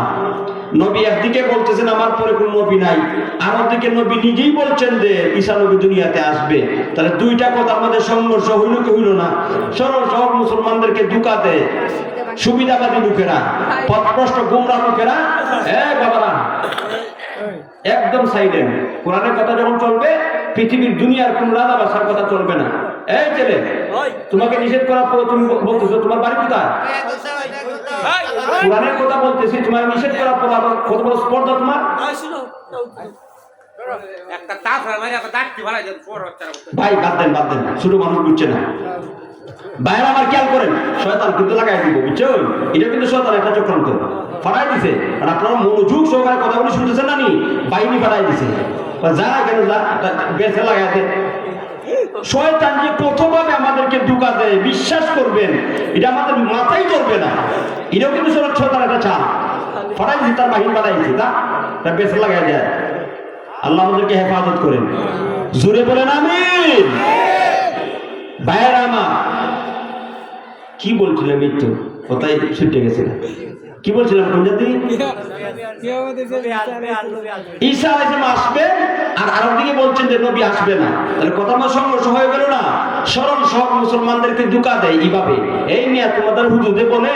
নবী একদিকে বলতেছেন আমার পরে কোন নবী নাই, আর ওদিকে নবী নিজেই বলছেন যে ঈসা নবী দুনিয়াতে আসবে। তাহলে দুইটা কথার মধ্যে সংঘর্ষ হইল কি হইল না? সরল সহজ মুসলমানদেরকে ধোঁকা দেয় সুবিধাবাদী লোকেরা, পথভ্রষ্ট গোমরা লোকেরা। বাবারা একদম সাইডেন। কোরআনের কথা যখন চলবে, পৃথিবীর দুনিয়ার কোন রাজা বাসার কথা চলবে না। এই ছেলে, তোমাকে নিষেধ করার পর তুমি বলতেছো তোমার বাড়ি কোথায়? কোরআনের কথা বলতেছি, তোমার নিষেধ করার পর আবার কত বড় স্পর্ধা তোমার। ভাই বাদ দেন, ছোট মানুষ বুঝছে না। বাইরে আমার খেয়াল করেন, শয়তান কিন্তু লাগাই দিব, বুঝছো? এটা কিন্তু শয়তান একটা চক্রান্ত ফাড়াই দিছে। আর আপনারা মনোযোগ সহকারে কথা বলে শুনতেছেন না? নি বাহিনী ফাড়াই দিছে, যা কেন যা বেঁচে লাগাইতে। শয়তান যে কতভাবে আমাদেরকে ধোঁকা দেয় বিশ্বাস করবেন, এটা আমাদের মাথায় ধরবে না। এটাও কিন্তু শয়তান একটা চাল ফাড়াই দিছে, তার বাহিনী ফাড়াইছে, তা বেঁচে লাগাই দেয়। আল্লাহ আমাদেরকে হেফাজত করেন, জোরে বলেন আমিন। ভাইয়েরা আমার, কি বলছিলাম? এই তো কোথায় ছুটে গেছে। কি বলছিলাম? কোন জাতি? ঈসা আলাইহিস সালাম আসবে, আর আরেকদিকে বলছেন যে নবী আসবে না। তাহলে কথা মতো সংঘর্ষ হয়ে গেল না? সরল সব মুসলমানদেরকে ধোঁকা দেয় এইভাবে। এই মিয়া তোমাদের হুজুরে বলে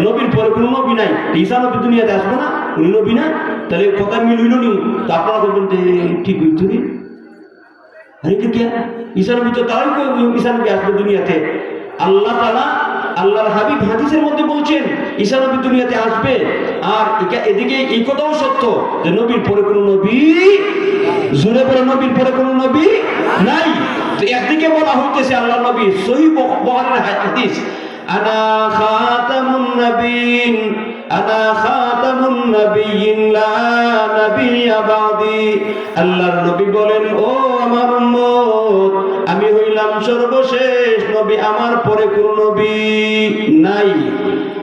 নবীর পরে কোনো নবী নাই, ঈসা নবী দুনিয়াতে আসবে না, উনি নবী না। তাহলে কথা মিলইল নি? তো আপনারা বলবেন যে ঠিক হইতো নি। আরে কি ঈসা নবী তো তারাই ঈসা নবী আসবে দুনিয়াতে। আল্লাহ তাআলা আল্লাহর হাবিব হাদিসের মধ্যে বলছেন ঈসা নবী দুনিয়াতে আসবে। আর এদিকে এই কথাও সত্য যে নবীর পরে কোনো নবী, জোরে পরে নবীর পরে কোনো নবী নাই। তো একদিকে বলা হইতেছে আল্লাহ নবী, সহিহ বুখারীর হাদিস, আনা খাতামুন নবিয়্যিন, আনা খাতামুন নবিয়্যিন লা নাবিয়্যা বাদি। আল্লাহর নবী বলেন, ও আমার উম্মত, আমি হইলাম সর্বশেষ নবী, আমার পরে কোন নবী নাই।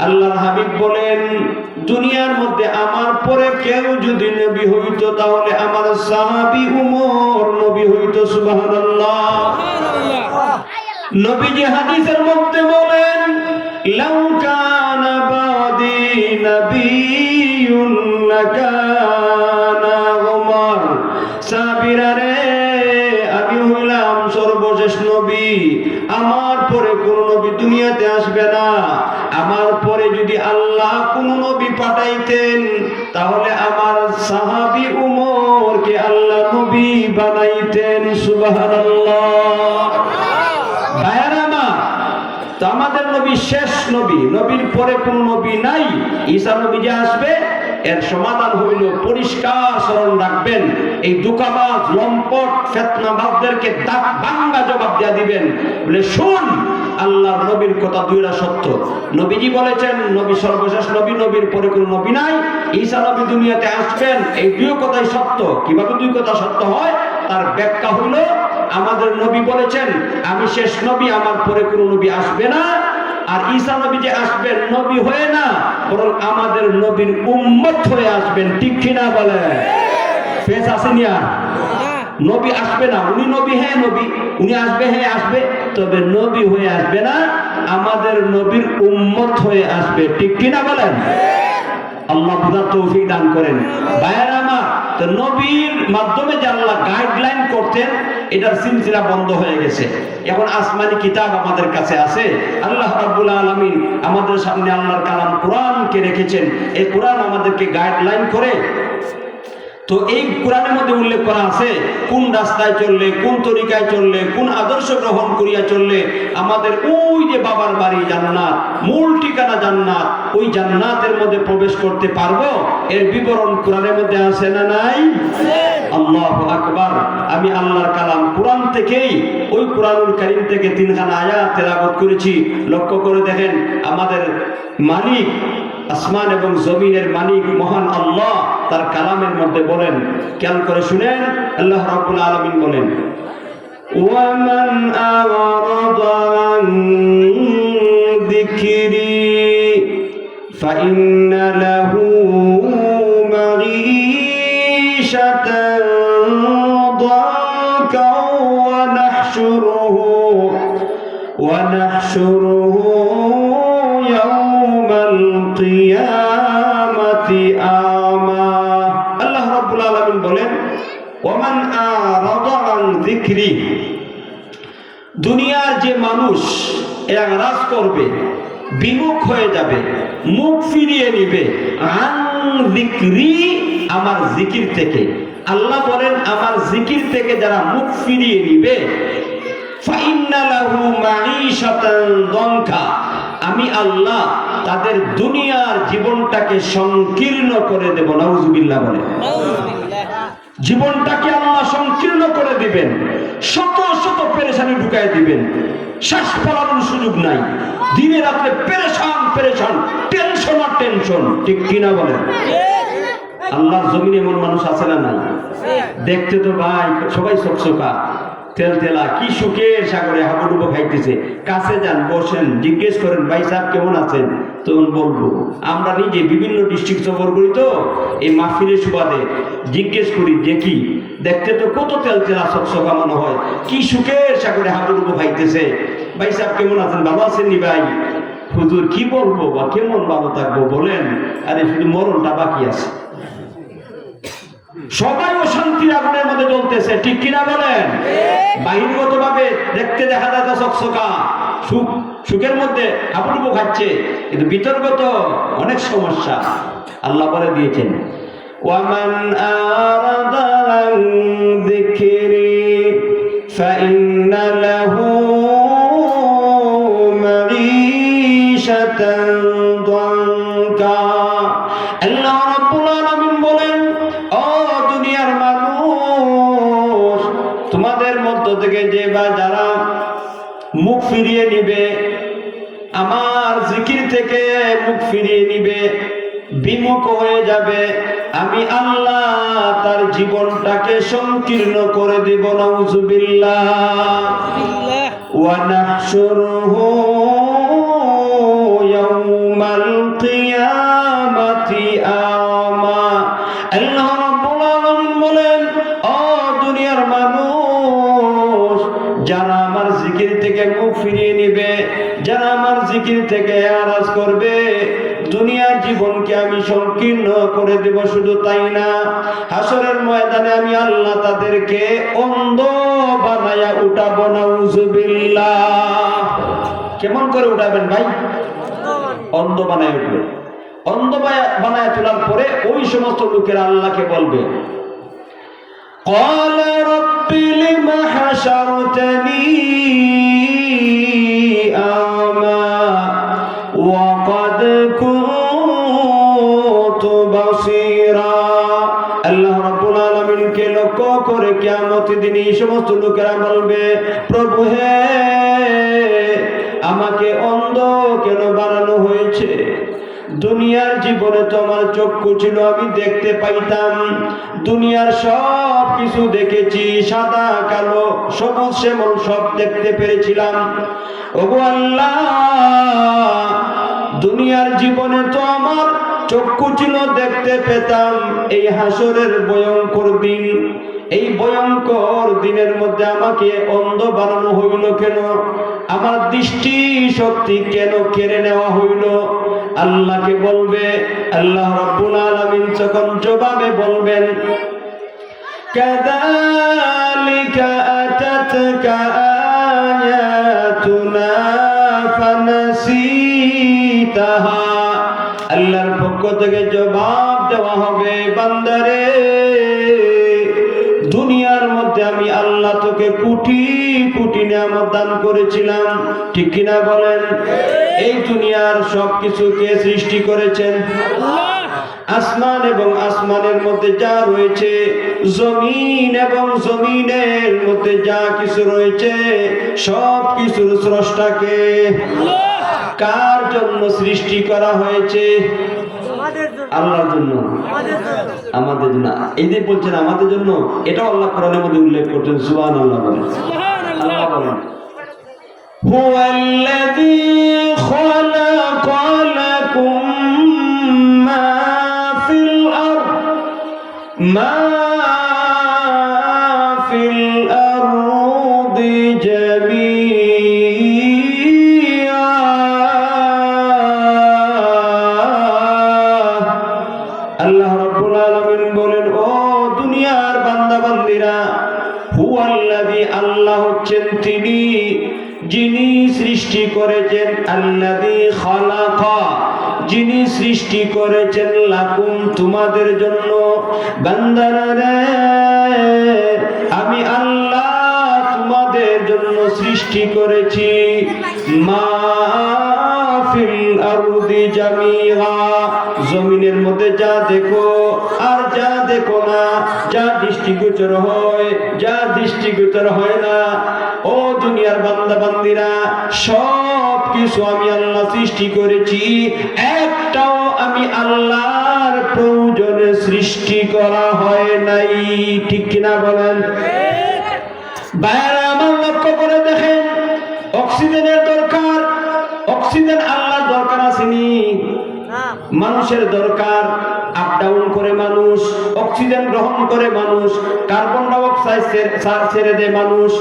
আল্লাহর হাবিব বলেন, দুনিয়ার মধ্যে আমার পরে কেউ যদি নবী হইতো তাহলে আমার সাহাবী উমর নবী হইতো। সুবহানাল্লাহ। নবীজি হাদিসের মধ্যে বলেন, লাউ কানা বাদি নবিয়্যুন লাকানা উমর। সাহাবীরা রে, আমি হইলাম সর্বশেষ নবী, আমার পরে কোন নবী দুনিয়াতে আসবে না। আমার পরে যদি আল্লাহ কোন নবী পাঠাইতেন তাহলে আমার সাহাবী উমরকে আল্লাহ নবী বানাইতেন। সুবহানাল্লাহ। তো আমাদের নবী শেষ নবী, নবীর পরে কোন নবী নাই। ঈসা নবী যে আসবে এর সমাধান হইল পরিষ্কার স্মরণ রাখবেন, এই দুকাবাজ লম্পট ফিতনাবাজদেরকে দাঁত ভাঙ্গা জবাব দেয়া দিবেন, বলে শুন আল্লাহর নবীর কথা দুইটা সত্য। নবীজি বলেছেন নবী সর্বশেষ নবী, নবীর পরে কোন নবী নাই। ঈসা নবী দুনিয়াতে আসবেন, এই দুই কথাই সত্য। কিভাবে দুই কথা সত্য হয় তার ব্যাখ্যা হইল, আমাদের নবী বলেছেন আমি শেষ নবী, আমার পরে কোন নবী আসবে না। আর ঈসা নবী যে আসবেন নবী হয়ে না, বরং আমাদের নবীর উম্মত হয়ে আসবেন। ঠিক কিনা বলে? ফেস আসেনি আর নবী আসবে না, উনি নবী হ্যাঁ নবী, উনি আসবে হ্যাঁ আসবে, তবে নবী হয়ে আসবে না, আমাদের নবীর উম্মত হয়ে আসবে। ঠিক কিনা বলেন? আল্লাহ বুঝার তৌফিক দান করেন। ভাইয়েরা আমার, তো নবীর মাধ্যমে যে আল্লাহ গাইডলাইন করতেন এটার সিলসিলা বন্ধ হয়ে গেছে। এখন আসমানি কিতাব আমাদের কাছে আছে। আল্লাহ রাব্বুল আলামিন আমাদের সামনে আল্লাহর কালাম কোরআনকে রেখেছেন। এই কোরআন আমাদেরকে গাইডলাইন করে। তো এই কোরআনের মধ্যে উল্লেখ করা আছে কোন রাস্তায় চললে, কোন তরিকায় চললে, কোন আদর্শ গ্রহণ করিয়া চললে আমাদের ওই যে বাবার বাড়ি জান্নাত, মূল ঠিকানা জান্নাত, ওই জান্নাতের মধ্যে প্রবেশ করতে পারবো, এর বিবরণ কোরআনের মধ্যে আছে না নাই? আল্লাহু আকবার। আমি আল্লাহর কালাম কোরআন থেকেই, ওই কোরআনুল কারীম থেকে তিনখানা আয়াত তেলাওয়াত করেছি। লক্ষ্য করে দেখেন, আমাদের মালিক, আসমান এবং জমিনের মালিক মহান আল্লাহ তার কালামের মধ্যে বলেন, খেয়াল করে শুনেন, আল্লাহ রাব্বুল আলামিন বলেন, ওয়ামান আরাদা আন যিকরি ফাইন্না লাহু মাঈশাতান দাকা ওয়া নাহশুরুহু ইয়াওমাল কিয়ামাতি আমা। আল্লাহ রাব্বুল আলামিন বলেন, ওয়ামান আরাদা আন যিকরি, দুনিয়ার যে মানুষ এরাজ করবে, বিমুখ হয়ে যাবে, মুখ ফিরিয়ে নিবে, আন যিকরি, আমার জিকির থেকে। আল্লাহ বলেন আমার জিকির থেকে যারা মুখ ফিরিয়ে নিবে, ফাইন্না লাহু মাঈশাতান দানকা, আমি আল্লাহ তাদের দুনিয়ার জীবনটাকে সংকীর্ণ করে দেব। নাউজুবিল্লাহ বলে, জীবনটাকে আল্লাহ সংকীর্ণ করে দিবেন, শত শত পেরেশানি ঢুকাই দিবেন, শ্বাস ফেলানোর সুযোগ নাই, দিনে রাত্রে পেরেশান পেরেশান, টেনশন আর টেনশন। ঠিক কিনা বলেন? আল্লাহর জমিনে এমন মানুষ আছে না নাই? দেখতে তো ভাই সবাই চকচকা, তেলতেলা, কি সুখের সাগরে হাবুডুবো খাইতেছে। কাছে যান, বসেন, জিজ্ঞেস করেন ভাই সাহেব কেমন আছেন, তখন বলবো। আমরা নিজে বিভিন্ন ডিস্ট্রিক্ট সফর করি, তো এই মাহফিলের সুবাদে জিজ্ঞেস করি, দেখি দেখতে তো কত তেলতেলা চকচকা মনে হয়, কি সুখের সাগরে হাবুডুবো খাইতেছে। ভাই সাহেব কেমন আছেন, ভালো আছেন নি ভাই? হুজুর কি বলবো বা কেমন ভালো থাকবো বলেন, আরে শুধু মরণটা বাকি আছে। সবাই অশান্তির আগুনের মধ্যে জ্বলতেছে। ঠিক কিনা বলেন? বাহিরগত ভাবে দেখতে দেখা যায় চকচকা, সুখের মধ্যে হাবুডুবু খাচ্ছে, কিন্তু বিতর্গত অনেক সমস্যা। আল্লাহ বলে দিয়েছেন, ওয়ামান আরাদা আন যিকরি ফাইন্না লাহু মাঈশাতান দানকা। আল্লাহ রাব্বুল আলামিন বলেন, ও দুনিয়ার মানুষ, তোমাদের মধ্য থেকে যে বা যারা মুখ ফিরিয়ে নিবে, আমার জিকির থেকে মুখ ফিরিয়ে নিবে, বিমুখ হয়ে যাবে, আমি আল্লাহ তার জীবনটাকে সংকীর্ণ করে দেব। নাউজুবিল্লাহ। ওয়া নাহশুরুহু ইয়াউমা ইয়াওমাল কিয়ামাতি আমা। আল্লাহ রাব্বুল আলামিন বলেন, ও দুনিয়ার মানুষ, যারা আমার জিকির থেকে মুখ ফিরিয়ে নেবে, যারা আমার জিকির থেকে আরাজ করবে, দুনিয়ার জীবনকে আমি সংকীর্ণ করে দেব। শুধু তাই না, হাসরের ময়দানে আমি আল্লাহ তাদেরকে অন্ধ বানায়া উঠাবো। নাউজুবিল্লাহ। কেমন করে উঠাবেন ভাই? অন্ধ বানায় উঠবে। অন্ধ বানায় তোলার পরে ওই সমস্ত লোকেরা আল্লাহকে বলবে, قال رب لم حشرتني أعمى وقد كنت بصيرا। আল্লাহ রাব্বুল আলামিনকে লক্ষ্য করে কিয়ামতের দিনে এই সমস্ত লোকেরা বলবে, প্রভু হে, আমাকে অন্ধ কেন বানানো হয়েছে? দুনিয়ার জীবনে তো আমার চক্ষু ছিল, আমি দেখতে পাইতাম, দুনিয়ার সব কিছু দেখেছি, সাদা কালো সবুজ শ্যামল সব দেখতে পেরেছিলাম। ওগো আল্লাহ, দুনিয়ার জীবনে তো আমার চক্ষু ছিল, দেখতে পেতাম, এই হাসরের ভয়ঙ্কর দিন, এই ভয়ঙ্কর দিনের মধ্যে আমাকে অন্ধ বানানো হইল কেন? আমার দৃষ্টি শক্তি কেন কেড়ে নেওয়া হইল? আল্লাহকে বলবে। আল্লাহ রাব্বুল আলামিন তখন জবাবে বলবেন, কাযালিকা আতাতকা আয়াতুনা ফানাসিতাহা। আল্লাহর পক্ষ থেকে জবাব দেওয়া হবে, বান্দারে, দুনিয়ার মধ্যে আমি আল্লাহ তোকে কোটি কোটি নিয়ামত দান করেছিলাম, ঠিক কিনা বলেন? এই দুনিয়ার সবকিছু কে সৃষ্টি করেছেন? আসমান এবং আসমানের মধ্যে যা রয়েছে, জমিন এবং জমিনের মধ্যে যা কিছু রয়েছে, সব কিছুর স্রষ্টাকে। কার জন্য সৃষ্টি করা হয়েছে? আল্লাহর জন্য, আমাদের জন্য। এই যে বলছেন আমাদের জন্য, এটাও আল্লাহ কোরআনের মধ্যে উল্লেখ করছেন। সুবহানাল্লাহ বলেন। আল্লাহ বলেন, হুয়াল্লাযী খালাকা লাকুম মা ফিল আরদ মা ফিল আরদি জামিআ। আল্লাহ রাব্বুল আলামিন বলেন, ও দুনিয়ার বান্দা বান্দীরা, হুয়াল্লাযী, আল্লাহ হচ্ছেন তিনি যিনি সৃষ্টি করেছেন, আল্লাযী খালাকা, যিনি সৃষ্টি করেছেন, লাকুম, তোমাদের জন্য, বান্দারা রে, আমি আল্লাহ তোমাদের জন্য সৃষ্টি করেছি, মা ফিল আরদি জামিআ, জমিনের মধ্যে যা দেখো আর যা দেখো না, যা দৃষ্টিগোচর হয়, যা দৃষ্টিগোচর হয় না, ও দুনিয়ার বান্দা বান্দিরা, সব কিছু আমি আল্লাহ সৃষ্টি করেছি, একটাও আমি আল্লাহর প্রয়োজনে সৃষ্টি করা হয় নাই, ঠিক কিনা বলেন? বাইরে আমার লক্ষ্য করে দেখেন, অক্সিজেনের দরকার, অক্সিজেন আল্লাহর দরকার আসেনি, মানুষের দরকার। আপ ডাউন করে মানুষ, অক্সিজেন গ্রহণ করে মানুষ, কার্বন ডাই অক্সাইড ছেড়ে দেয় মানুষ।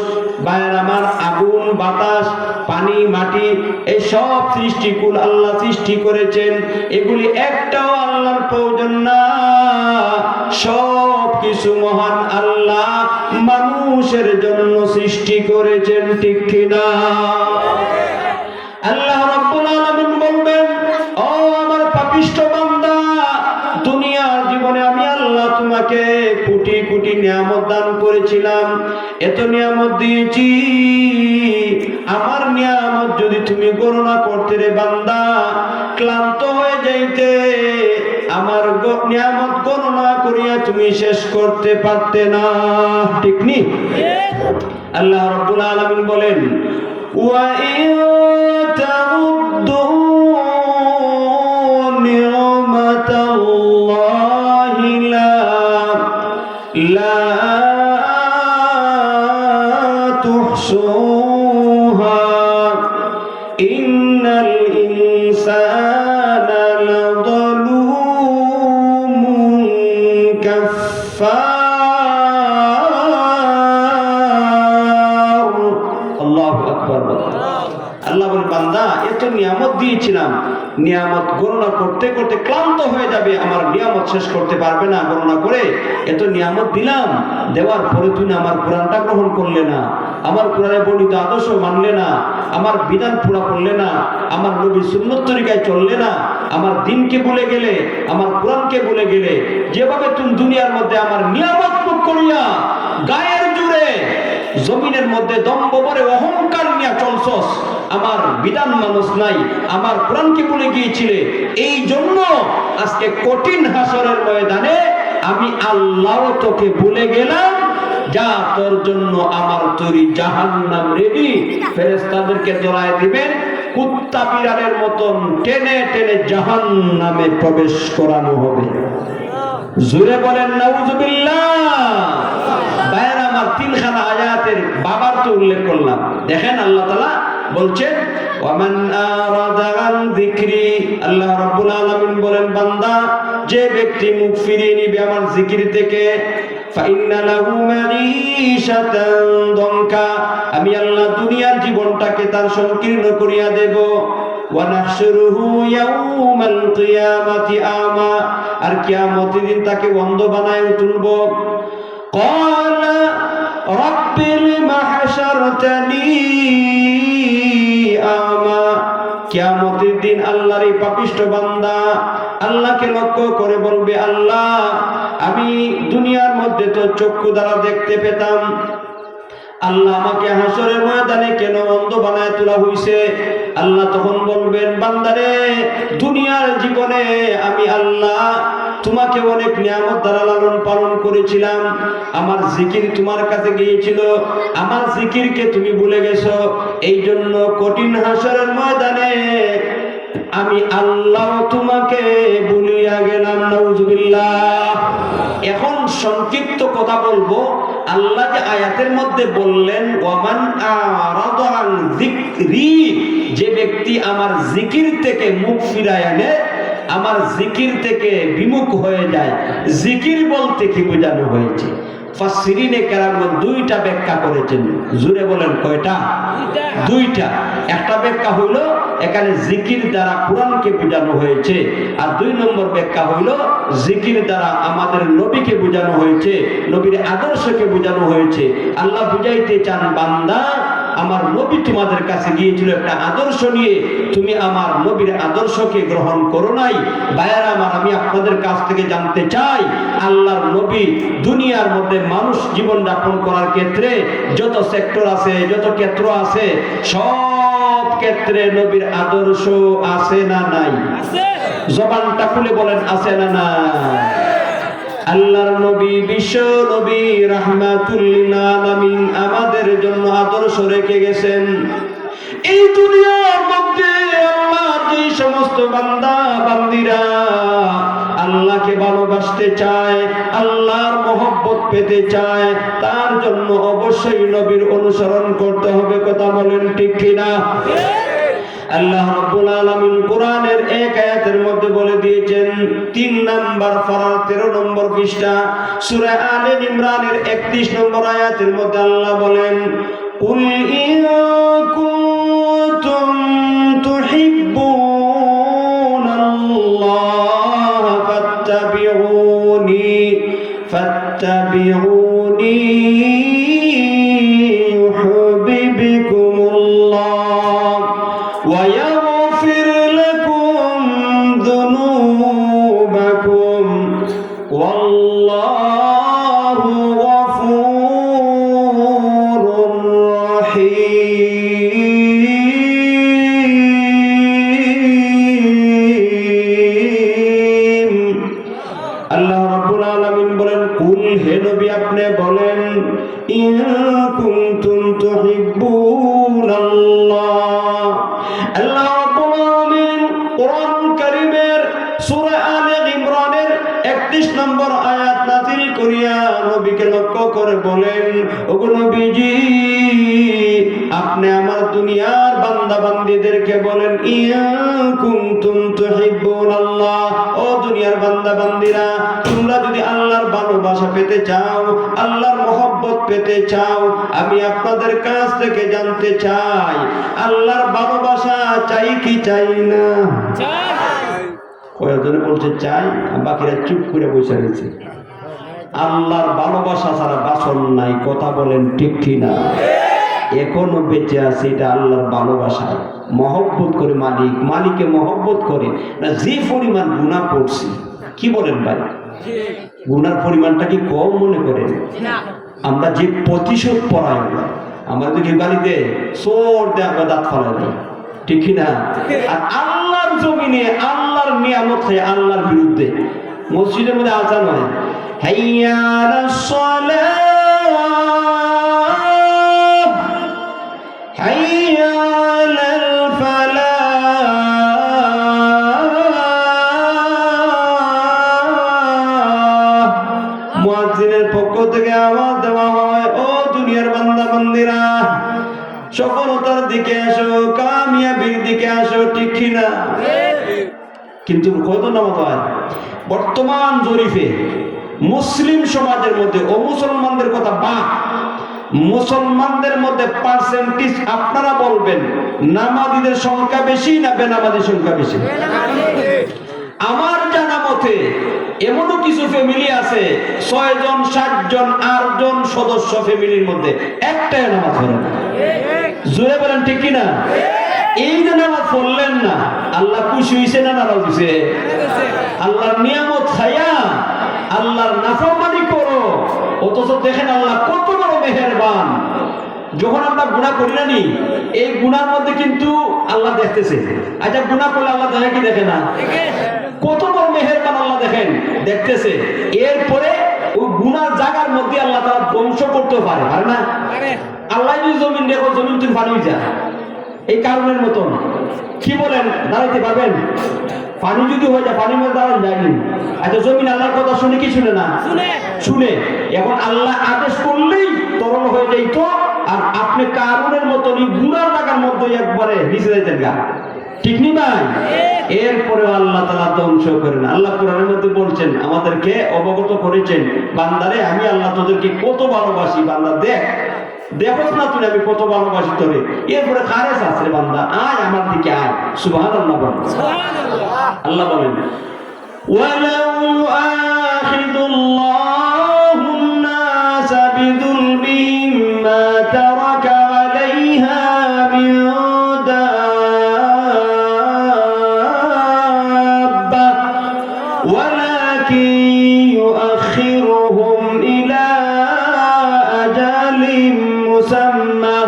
বাইরে আমার আগুন, বাতাস, পানি, মাটি, এই সব সৃষ্টিকুল আল্লাহ সৃষ্টি করেছেন, এগুলি একটাও আল্লাহর প্রয়োজন না। সব কিছু মহান আল্লাহ মানুষের জন্য সৃষ্টি করেছেন, ঠিক কিনা? আল্লাহ রাব্বুল আলামিন বলবেন, ও আমার পাপিষ্ঠ বান্দা, দুনিয়ার জীবনে আমি আল্লাহ তোমাকে কোটি কোটি নিয়ামত দান করেছিলাম, এত নিয়ামত দিয়েছি, আমার নিয়ামত যদি তুমি গণনা করতে রে বান্দা, ক্লান্ত হয়ে যাইতে, আমার নিয়ামত গণনা করিয়া তুমি শেষ করতে পারতে না, ঠিক নি? আল্লাহ রাব্বুল আলামিন বলেন, ওয়া ইন তাউদ্দু নি'মাতাল্লাহি লা তুহসুহা ইন্নাল ইনসানা দিয়েছিলাম। নিয়ামত গণনা করতে করতে ক্লান্ত হয়ে যাবে, আমার নিয়ামত শেষ করতে পারবে না গণনা করে। এত নিয়ামত দিলাম, দেওয়ার পরে তুমি আমার কোরআনটা গ্রহণ করলে না, আমার কোরআনে বর্ণিত আদর্শ মানলে না, আমার বিধান পুরা করলে না, আমার নবীর সুন্নত তরিকায় চললে না, আমার দিনকে ভুলে গেলে, আমার কোরআনকে ভুলে গেলে। যেভাবে তুমি দুনিয়ার মধ্যে আমার নিয়ামত ভোগ করিয়া গায়ের জুড়ে জমিনের মধ্যে দম্ভ ভরে অহংকার নিয়ে চলছস, আমার বিধান মানুষ নাই, আমার কোরআনকে ভুলে গিয়েছিলে, এই জন্য আজকে কঠিন হাসরের ময়দানে আমি আল্লাহ তোকে ভুলে গেলাম। যা তোর জন্য আমার তৈরি জাহান্নাম রেডি। ফেরেশতাদেরকে জড়ায় দিবেন, কুত্তা বিড়ালের মতন টেনে টেনে জাহান্নামে প্রবেশ করানো হবে। জোরে বলেন নাউজুবিল্লাহ। ভাইয়ের আমার তিনখানা আয়াতের বাবার তো উল্লেখ করলাম। দেখেন আল্লাহ তাআলা বলছেন ওয়ামান আরাদা আন যিকরি, আল্লাহ রাব্বুল আলামিন বলেন বান্দা যে ব্যক্তি মুখ ফিরিয়ে নিবে আমার জিকির থেকে, ফাইন্না লাহু মাঈশাতান দনকা, আমি আল্লাহ দুনিয়ার জীবনটাকে তার সংকীর্ণ করিয়া দেব। ওয়া নাহশুরুহু ইয়াউমাল কিয়ামাতি আমা, আর কিয়ামতের দিন তাকে অন্ধ বানায় তুলব। ক্বালা রাব্বি লিমা হাশারতানি আমা, কিয়ামতের দিন আল্লাহর এই পাপিষ্ঠ বান্দা আল্লাহকে লক্ষ্য করে বলবে, আল্লাহ আমি দুনিয়ার মধ্যে তো চক্ষু দ্বারা দেখতে পেতাম, আল্লাহ আমাকে হাসরের ময়দানে কেন অন্ধ বানায় তোলা হইছে? আল্লাহ তখন বলবেন, বান্দারে দুনিয়ার জীবনে আমি আল্লাহ তোমাকে অনেক নিয়ামত দ্বারা লালন পালন করেছিলাম, আমার জিকির তোমার কাছে গিয়েছিল, আমার জিকিরকে তুমি ভুলে গেছো, এই জন্য কঠিন হাসরের ময়দানে আমি আল্লাহ তোমাকে ভুলিয়া গেলাম। নাউজুবিল্লাহ। এখন সংক্ষিপ্ত কথা বলবো। আল্লাহ যে আয়াতের মধ্যে বললেন ওয়ামান আরাদা আন যিকরি, যে ব্যক্তি আমার জিকির থেকে মুখ ফিরায় আনে, আমার জিকির থেকে বিমুখ হয়ে যায়, জিকির বলতে কি বোঝানো হয়েছে? ফাসসিরিনে কেরাম দুইটা ব্যাখ্যা করেছেন। জুড়ে বলেন কয়টা? দুইটা। একটা ব্যাখ্যা হইল এখানে জিকির দ্বারা কোরআনকে বোঝানো হয়েছে, আর দুই নম্বর ব্যাখ্যা হইল জিকির দ্বারা আমাদের নবীকে বোঝানো হয়েছে, নবীর আদর্শকে বোঝানো হয়েছে। আল্লাহ বুঝাইতে চান, বান্দা আমার নবী তোমাদের কাছে গিয়েছিল একটা আদর্শ নিয়ে, তুমি আমার নবীর আদর্শকে গ্রহণ করো নাই। ভাইয়েরা আমার, আমি আপনাদের কাছ থেকে জানতে চাই, আল্লাহর নবী দুনিয়ার মধ্যে মানুষ জীবন যাপন করার ক্ষেত্রে যত সেক্টর আছে, যত ক্ষেত্র আছে, সব ক্ষেত্রে নবীর আদর্শ আছে না নাই? জবানটা খুলে বলেন, আছে না নাই? আল্লাহর নবী বিশ্ব নবী রাহমাতুল লিল আলামিন আমাদের জন্য আদর্শ রেখে গেছেন। এই দুনিয়ার মধ্যে আল্লাহ যে সমস্ত বান্দা বান্দিরা আল্লাহকে ভালোবাসতে চায়, আল্লাহর মহব্বত পেতে চায়, তার জন্য অবশ্যই নবীর অনুসরণ করতে হবে। কথা বলেন ঠিক কিনা? আল্লাহ রাব্বুল আলামিন কোরআনের এক আয়াতের মধ্যে বলে দিয়েছেন, 3 নাম্বার পারা 13 নম্বর পৃষ্ঠা সূরা আলে ইমরানের 31 নম্বর আয়াতের মধ্যে আল্লাহ বলেন, কুল ইন কুনতুম তুহিব্বুনাল্লাহ ফাত্তাবিউনি ইউহিব্বুকুমুল্লাহ ওয়া ইয়াগফির লাকুম যুনুবাকুম ওয়াল্লাহু গফুরুর রহিম। আল্লাহ রাব্বুল আলামিন বলেন, কুল, হে নবী আপনি বলেন, ইন কুনতুম তুহিব্বুনাল্লাহ। আল্লাহ রাব্বুল আলামিন কোরআন কারীমের সূরা আলে ইমরানের 31 নম্বর আয়াত নাযিল করিয়া নবীকে লক্ষ্য করে বলেন, ওগো নবীজি আপনি আমার দুনিয়ার বান্দা বান্দীদেরকে বলেন, ইন কুনতুম তুহিব্বুনাল্লাহ, ও দুনিয়া দুনিয়ার বান্দা বান্দিরা, তোমরা যদি আল্লাহর ভালোবাসা পেতে চাও, আল্লাহর মহব্বত পেতে চাও, আমি আপনাদের কাছ থেকে জানতে চাই, আল্লাহর ভালোবাসা চাই কি চাই না? কয়েকজনে বলছে চাই, বাকিরা চুপ করে বসে রয়েছে। আল্লাহর ভালোবাসা ছাড়া বাসন নাই, কথা বলেন ঠিক কি না? এখনো বেঁচে আছে, এটা আল্লাহর ভালোবাসা। মহব্বত করে মালিক, মালিকে মহব্বত করে না। যে পরিমাণ গুনাহ করছি, কি বলেন ভাই, গুনার পরিমাণটা কি কম মনে করেন? আমরা যে প্রতিশোধ পড়াই, আমরা যদি গালিতে সোর দিয়ে আমরা দাঁত ফালাই দিই, ঠিক না? আর আল্লাহর জমিনে আল্লাহর নিয়ামত হয় আল্লাহর বিরুদ্ধে। মসজিদের মধ্যে আজান হয়, হাইয়া আলাস সালাহ, হাইয়া আলাল ফালাহ। মুয়াজ্জিনের পক্ষ থেকে আওয়াজ দেওয়া হয়, ও দুনিয়ার বান্দা বান্দিরা, সফলতার দিকে আসো, কামিয়াবির দিকে আসো, ঠিক কিনা? কিন্তু কত নামাজ হয় বর্তমান জরিফে মুসলিম সমাজের মধ্যে, ও মুসলমানদের কথা বাদ, মুসলমানদের মধ্যে পার্সেন্টেজ আপনারা বলবেন, নামাজীদের সংখ্যা বেশি না বেনামাজির সংখ্যা বেশি? আমার জানা মতে এমনও কিছু ফ্যামিলি আছে 6 জন 7 জন 8 জন সদস্য ফ্যামিলির মধ্যে একটাই নামাজ পড়ে না। জোরে বলেন ঠিক কিনা? এই যে নামাজ পড়লেন না, আল্লাহ খুশি হইছে না নারাজ হইছে? আল্লাহর নিয়ামত খায়া আল্লাহর নাফরমানি করো, অথচ দেখেন আল্লাহ কত বড় মেহেরবান। যখন আমরা গুনাহ করি না নি, এই গুনার মধ্যে কিন্তু আল্লাহ দেখতেছে। আচ্ছা, গুনাহ করলে আল্লাহ দেখে কি দেখে না? কত বড় মেহেরবান আল্লাহ দেখেন, দেখতেছে। এরপরে ওই গুনার জায়গার মধ্যে আল্লাহ তারা ধ্বংস করতে পারে না? আল্লাহ যদি জমিন দেখো, জমিন তুমি পানি যা, এই কারণের মতন কি বলেন, দাঁড়াইতে পারবেন? পানি যদি হয়ে যায়, পানির মধ্যে দাঁড়ান যায়নি। আচ্ছা, জমিন আল্লাহর কথা শুনে কি শুনে না? শুনে। এখন আল্লাহ আদেশ করলেই তরল হয়ে যাইত, আর আপনি কারণের মতনই গুনার জায়গার মধ্যে একবারে নিচে যাইতেন গা, ঠিক নি ভাই? এরপরে আল্লাহ তাআলা ধ্বংস করেন। আল্লাহ কোরআনের মধ্যে বলছেন, আমাদেরকে অবগত করেছেন, বান্দারে আমি আল্লাহ তোদেরকে কত ভালোবাসি, বান্দা দেখ, দেখোস না তুই আমি কত ভালোবাসি তোরে। এরপরে খারেজ আছে, বান্দা আয় আমার দিকে আয়। সুবহানাল্লাহ বলেন। আল্লাহ বলেন, ওয়ালাউ আখিদুল্লাহুন নাস বিযুলমিহিম মা তারাকা আলাইহা মিন দাব্বা ওয়ালাকিন ইউআখিরুহুম ইলা আজালিন মুসাম্মা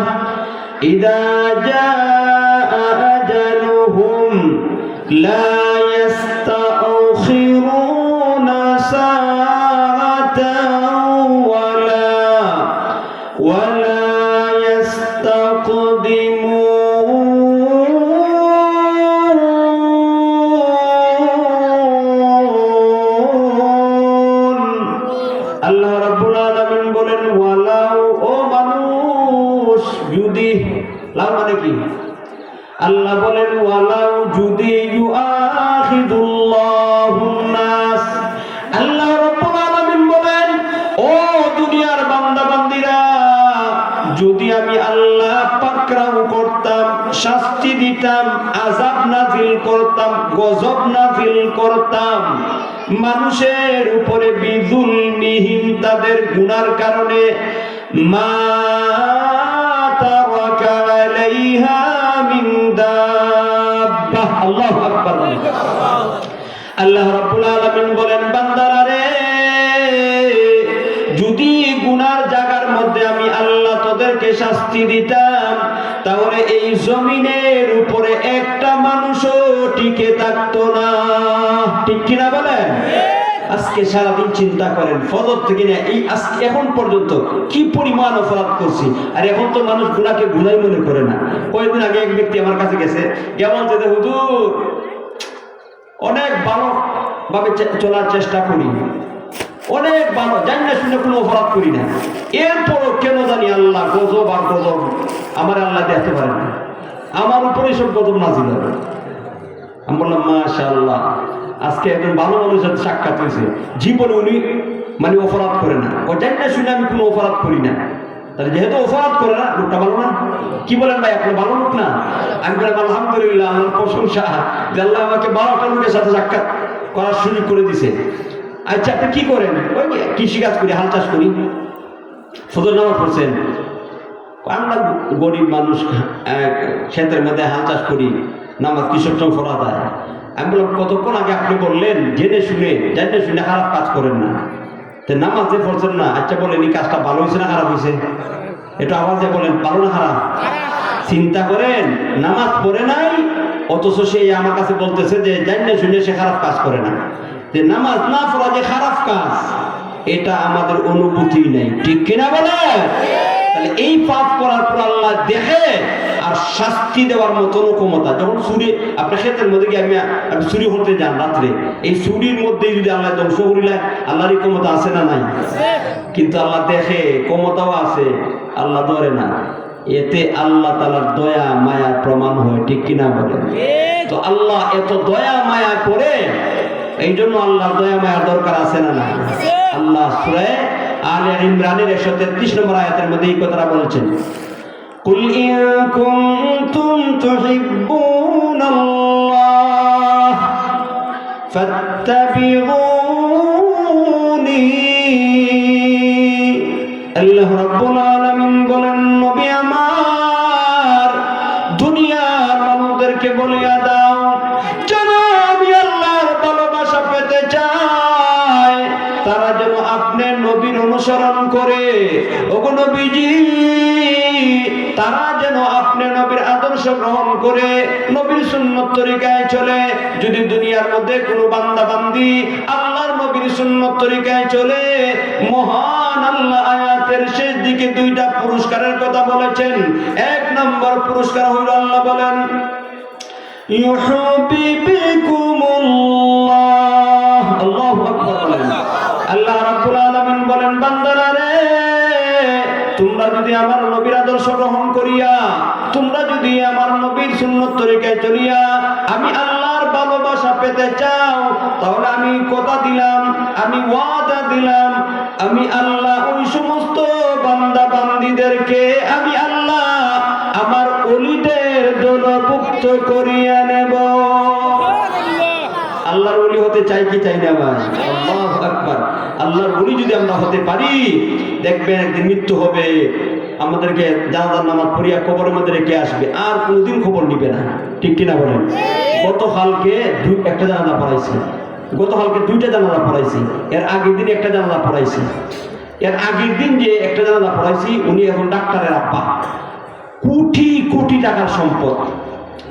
ইযা জাআ আজালুহুম লা ইয়াস্তাখিরুনা সাআতান ওয়ালা ইয়াস্তাকদিমুন। আল্লাহ রাব্বুল আলামিন বলেন, ওয়ালাউ, ও মানুষ, যদি, লাউ মানে কি? আল্লাহ বলেন, ওয়ালাউ, যদি, ইউআখিদুল্লাহুন নাস, আল্লাহ রাব্বুল আলামিন বলেন, ও দুনিয়ার বান্দা বান্দিরা, যদি আমি আল্লাহ পাকড়াও করতাম, শাস্তি দিতাম, আযাব নাযিল করতাম, গজব নাযিল করতাম মানুষের উপরে, বিযুলমিহিম, তাদের গুনার কারণে, মা তারাকা আলাইহা মিন দাব্বাহ। আল্লাহু আকবার। আল্লাহ রাব্বুল আলামিন বলেন, বান্দারা রে, যদি গুনার জায়গার মধ্যে আমি আল্লাহ তোদেরকে শাস্তি দিতাম, তাহলে এই জমিনের উপরে একটা মানুষও টিকে থাকতো না, ঠিক কিনা বলেন? আজকে সারাদিন চিন্তা করেন, ফজর থেকে এই এখন পর্যন্ত কি পরিমাণ অপরাধ করছি, আর এখন তো মানুষ গুনাহকে গুনাই মনে করে না। কয়েকদিন আগে এক ব্যক্তি আমার কাছে গেছে, কেমন যেতে, হুজুর অনেক ভালো ভাবে চলার চেষ্টা করি, অনেক ভালো, জানি না শুনে কোনো অপরাধ করি না, এরপরও কেন জানি আল্লাহ গজব আর গজব আমার আল্লাহ দেখতে পারে না, আমার উপরে সব গজব নাজিল হবে। আমি বললাম, মাশাআল্লাহ, আজকে একজন ভালো মানুষের সাথে সাক্ষাৎ হয়েছে, জীবনে উনি মানে অপরাধ করে না, ও জানি না শুনে আমি কোনো অপরাধ করি না, তাহলে যেহেতু অপরাধ করে না, লোকটা ভালো না? কি বলেন ভাই, আপনার ভালো লোক না? আমি বললাম আলহামদুলিল্লাহ, আমার প্রশংসা যে আল্লাহ আমাকে 12টা লোকের সাথে সাক্ষাৎ করার সুযোগ করে দিছে। আচ্ছা আপনি কি করেন? ওই কৃষিকাজ করি, হাল চাষ করি। ফজর নামাজ পড়ছেন? আমরা গরিব মানুষ, ক্ষেতের মধ্যে হাল চাষ করি, নামাজ কিসব সময় পড়া যায়। আমি বললাম কতক্ষণ আগে আপনি বললেন জেনে শুনে খারাপ কাজ করেন না, তো নামাজ যে পড়ছেন না, আচ্ছা বলেন এই কাজটা ভালো হয়েছে না খারাপ হয়েছে? একটু আওয়াজে বলেন, ভালো না খারাপ? চিন্তা করেন, নামাজ পড়ে নাই, অথচ সে আমার কাছে বলতেছে যে জানে শুনে সে খারাপ কাজ করে না। যে নামাজ না পড়া যে খারাপ কাজ, এটা আমাদের অনুভূতি নেই, ঠিক কিনা বলেন? তাহলে এই পাপ করার পর আল্লাহ দেখে আর শাস্তি দেওয়ার মতন ক্ষমতা। যখন চুরি, আপনার ক্ষেতের মধ্যে গিয়ে আমি চুরি করতে যান রাত্রে, এই চুরির মধ্যে যদি আল্লাহ ধ্বংস করিলে, আল্লাহরই ক্ষমতা আছে না নাই? কিন্তু আল্লাহ দেখে, ক্ষমতাও আছে, আল্লাহ ধরে না। এতে আল্লাহ তাআলার দয়া মায়ার প্রমাণ হয়, ঠিক কিনা বলেন? তো আল্লাহ এত দয়া মায়া করে, এই জন্য আল্লাহর দয়া মায়ার দরকার আছে না না? আল্লাহ সূরা আলে ইমরানের 133 নম্বর আয়াতের মধ্যে এই কথাটা বলেছেন, কুল ইন কুনতুম তুহিব্বুনাল্লাহ ফাত্তাবিউনি। আল্লাহ রাব্বুল আলামিন বলেন, নবী আমার দুনিয়ার মানুষদেরকে বলিয়া দাও, যারা আমি আল্লাহর ভালোবাসা পেতে চায় তারা যেন আপনি নবীর অনুসরণ করে। ওগো নবীজি, তারা যেন আপনি নবীর আদর্শ গ্রহণ করে নবীর সুন্নত তরিকায় চলে। যদি দুনিয়ার মধ্যে কোনো বান্দা বান্দি আল্লাহর নবীর সুন্নত তরিকায় চলে, মহান আল্লাহ আয়াতের শেষ দিকে 2টা পুরস্কারের কথা বলেছেন। 1 নম্বর পুরস্কার হইল, আল্লাহ বলেন ইউহিব্বুকুমুল্লাহ। আল্লাহু আকবার বলেন। আল্লাহ রাব্বুল আলামিন বলেন, বান্দারা রে, তোমরা যদি আমার নবীর আদর্শ গ্রহণ করিয়া, তোমরা যদি আমার নবীর সুন্নত তরিকায় চলিয়া আমি আল্লাহর ভালোবাসা পেতে চাও, তাহলে আমি কথা দিলাম, আমি ওয়াদা দিলাম, আমি আল্লাহ ওই সমস্ত বান্দা বান্দীদেরকে আমি আল্লাহ আমার ওলিদের দলভুক্ত করিয়া নেব। আল্লাহর ওলি হতে চাই কি চাই না ভাই? আল্লাহু আকবার। আল্লাহর ওলি যদি আমরা হতে পারি, দেখবেন একদিন মৃত্যু হবে, আমাদেরকে জানাজার নামাজ পড়িয়া কবরের মধ্যে রেখে আসবে, আর কোনোদিন খবর নিবে না, ঠিক কিনা বলেন? গতকালকে একটা জানাজা পড়াইছি, গতকালকে 2টা জানাজা পড়াইছি, এর আগের দিন একটা জানাজা পড়াইছি, এর আগের দিন যে একটা জানাজা পড়াইছি, উনি এখন ডাক্তারের আব্বা, কোটি কোটি টাকার সম্পদ।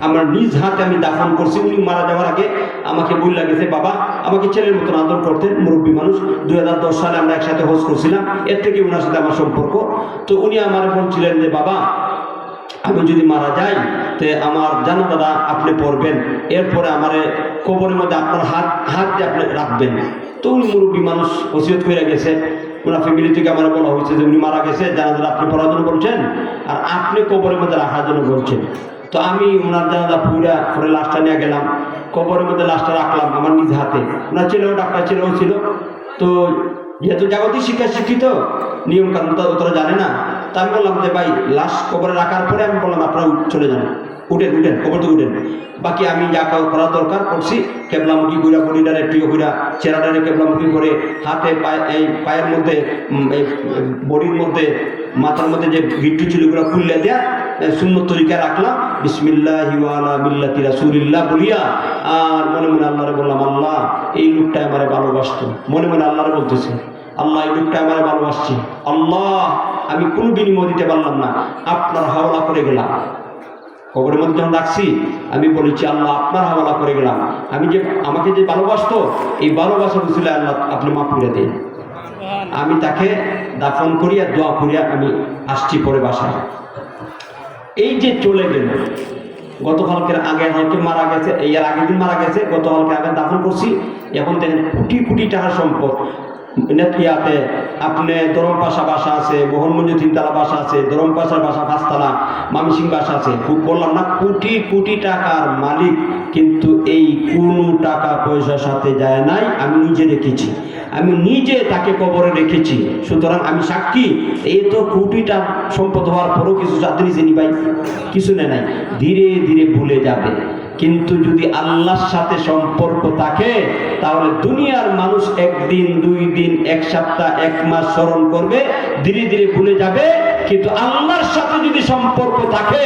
আমার নিজ হাতে আমি দাফন করছি। উনি মারা যাওয়ার আগে আমাকে বলে গেছে, বাবা আমাকে ছেলের মতন আদর করতেন, মুরব্বী মানুষ। 2010 সালে আমরা একসাথে হোস্ট করছিলাম, এর থেকে ওনার সাথে আমার সম্পর্ক। তো উনি আমার বলছিলেন যে, বাবা আমি যদি মারা যাই তে আমার জানাজাটা আপনি পড়বেন, এরপরে আমার কবরের মধ্যে আপনার হাত দিয়ে আপনি রাখবেন। তো উনি মুরব্বী মানুষ ওসিয়ত করে গেছে, ওনার ফ্যামিলি থেকে আমার বলা হয়েছে যে উনি মারা গেছে, জানাজাটা আপনি পড়ার জন্য বলছেন আর আপনি কবরের মধ্যে রাখার জন্য বলছেন। তো আমি ওনার জানাজা পুরা করে লাশটা নিয়ে গেলাম, কবরের মধ্যে লাশটা রাখলাম আমার নিজ হাতে। ওনার ছেলেও ডাক্তার, ছেলেও ছিল। তো যেহেতু জাগতিক শিক্ষা শিক্ষিত, নিয়ম কানুন তো তোরা জানে না, তা আমি বললাম যে ভাই লাশ কবরে রাখার পরে আমি বললাম আপনারা চলে যান, উঠেন কবর তো উঠেন, বাকি আমি যা করার দরকার করছি। কেবলামুখী ঘুরা, বডিটার একটু ঘুরা, চেহারাটারে কেবলামুখী করে, হাতে এই পায়ের মধ্যে, বডির মধ্যে, মাথার মধ্যে যে গিট্টু ছিল ওগুলো খুললে দেয়া, সুন্নত তরিকা রাখলাম, বিসমিল্লাহি ওয়া আলা মিল্লাতি রাসূলিল্লাহ বলিয়া, আর মনে মনে আল্লাহরে বললাম, আল্লাহ এই লোকটা আমারে ভালোবাসতো। মনে মনে আল্লাহরে বলতেছে, আল্লাহ এই লোকটা আমারে ভালোবাসছি, আল্লাহ আমি কোনো বিনিময় দিতে পারলাম না, আপনার হাওলা করে গেলাম। কবরের মধ্যে যখন রাখছি আমি বলেছি, আল্লাহ আপনার হাওলা করে গেলাম, আমি যে আমাকে যে ভালোবাসতো, এই ভালোবাসা বুঝলে আল্লাহ আপনি মাফ করে দিন। আমি তাকে দাফন করিয়া দোয়া করিয়া আমি আসছি পরে বাসায়। এই যে চলে গেল, গতকালকের আগে হয়তো মারা গেছে, এই আগের দিন মারা গেছে, গতকালকে আগে দাফন করছি, এখন দেখেন কোটি কোটি টাকার সম্পদ। নেতকিয়াতে আপনি দরমপাশা বাসা আছে, মোহনমঞ্জু তিনতলা বাসা আছে, দরমপাশার বাসা পাঁচতলা, মামিসিং বাসা আছে। খুব বললাম না কোটি কোটি টাকার মালিক, কিন্তু এই কোনো টাকা পয়সার সাথে যায় নাই। আমি নিজে রেখেছি, আমি নিজে তাকে কবরে রেখেছি। সুতরাং আমি সাক্ষী, এই তো কোটিটা সম্পদ হওয়ার পরও কিছু চাকরি চিনি ভাই, কিছু নেই নাই, ধীরে ধীরে ভুলে যাবে। কিন্তু যদি আল্লাহর সাথে সম্পর্ক থাকে তাহলে দুনিয়ার মানুষ একদিন, 2 দিন, 1 সপ্তাহ, 1 মাস স্মরণ করবে, ধীরে ধীরে ভুলে যাবে। কিন্তু আল্লাহর সাথে যদি সম্পর্ক থাকে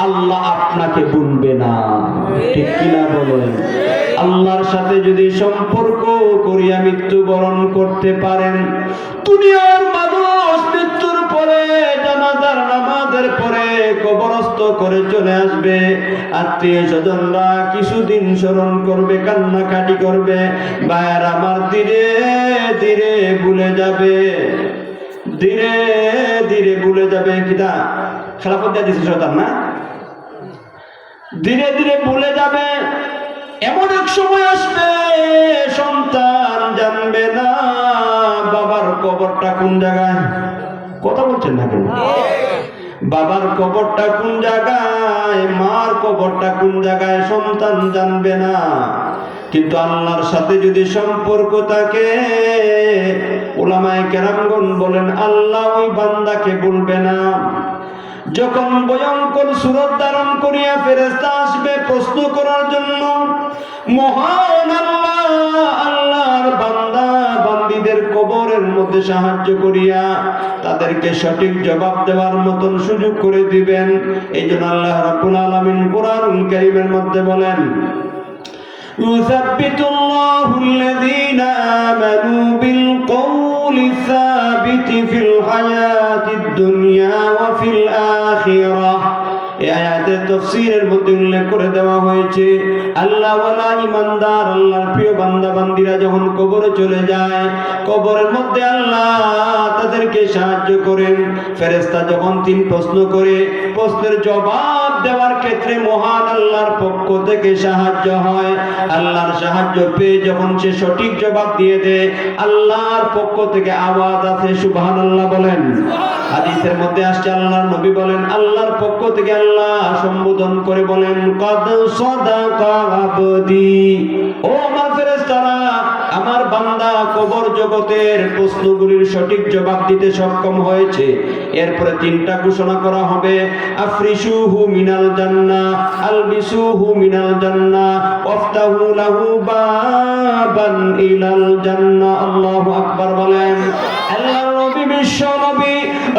আল্লাহ আপনাকে ভুলবে না। ঠিক কিনা বলেন? আল্লাহর সাথে যদি সম্পর্ক করিয়া মৃত্যুবরণ করতে পারেন, দুনিয়ার মানুষ মৃত্যুর পরে জানাজার নামাজের পরে কবরস্থ করে চলে আসবে। আত্মীয় স্বজনরা কিছুদিন স্মরণ করবে, কান্নাকাটি করবে, ভাইয়ের আমার ধীরে ধীরে ভুলে যাবে, ধীরে ধীরে ভুলে যাবে। কিতা খেলাফত দিয়ে দিচ্ছে শয়তান না? ধীরে ধীরে ভুলে যাবে। এমন এক সময় আসবে সন্তান জানবে না বাবার কবরটা কোন জায়গায়। কথা বলছেন না কেন? বাবার কবরটা কোন জায়গায়, মার কবরটা কোন জায়গায় সন্তান জানবে না। কিন্তু আল্লাহর সাথে যদি সম্পর্ক থাকে, উলামায়ে কেরামগণ বলেন আল্লাহ ওই বান্দাকে বলবে না। যখন ভয়ঙ্কর সূরত ধারণ করিয়া ফেরেশতা আসবে প্রশ্ন করার জন্য, মহান আল্লাহ আল্লাহর বান্দা বান্দীদের কবরের মধ্যে সাহায্য করিয়া তাদেরকে সঠিক জবাব দেওয়ার মতন সুযোগ করে দিবেন। এই জন্য আল্লাহ রাব্বুল আলামিন কুরআনুল কারীমের মধ্যে বলেন, ইউসাব্বিতুল্লাহু আল্লাযীনা আমানু বিল কওলি সাবিতি ফিল হায়াতিদ দুনিয়া ওয়া ফিল আখিরাহ। এই আয়াতের তাফসীরের মধ্যে উল্লেখ করে দেওয়া হয়েছে আল্লাহ ওয়ালা ঈমানদার, আল্লাহর প্রিয় বান্দা বান্দীরা যখন কবরে চলে যায়, কবরের মধ্যে আল্লাহ তাদেরকে সাহায্য করেন। ফেরেশতা যখন 3 প্রশ্ন করে, প্রশ্নের জবাব দেওয়ার ক্ষেত্রে মহান আল্লাহর পক্ষ থেকে সাহায্য হয়। আল্লাহর সাহায্য পেয়ে যখন সে সঠিক জবাব দিয়ে দেয়, আল্লাহর পক্ষ থেকে আওয়াজ আছে সুবহানাল্লাহ বলেন। হাদিসের মধ্যে আসছে আল্লাহর নবী বলেন আল্লাহর পক্ষ থেকে আল্লাহ সম্বোধন করে বলেন, কদ সাদাকা আবদি। ও আমার ফেরেশতারা, আমার বান্দা কবর জগতের প্রশ্নগুলির সঠিক জবাব দিতে সক্ষম হয়েছে। এরপরে 3টা ঘোষণা করা হবে, আফরিশুহু মিনাল জান্নাহ, আলবিসুহু মিনাল জান্নাহ, ওয়াফতাহু লাহু বাবান ইলাল জান্নাহ। আল্লাহু আকবার বলেন। আল্লাহর নবী বিশ্ব নবী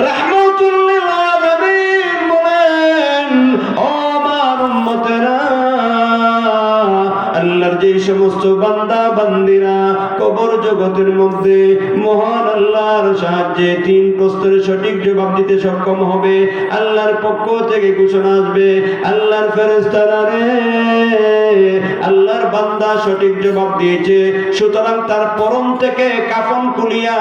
রাহমাতুল লিল আলামিন বলেন, ও আমার উম্মতেরা, আল্লাহর যে সমস্ত বান্দা বান্দীরা কবর জগতের মধ্যে মহান আল্লাহর সাহায্যে 3 প্রশ্নের সঠিক জবাব দিতে সক্ষম হবে, আল্লাহর পক্ষ থেকে ঘোষণা আসবে, আল্লাহর ফেরেশতারা রে, আল্লাহর বান্দা সঠিক জবাব দিয়েছে, সুতরাং তার পরম থেকে কাফন খুলিয়া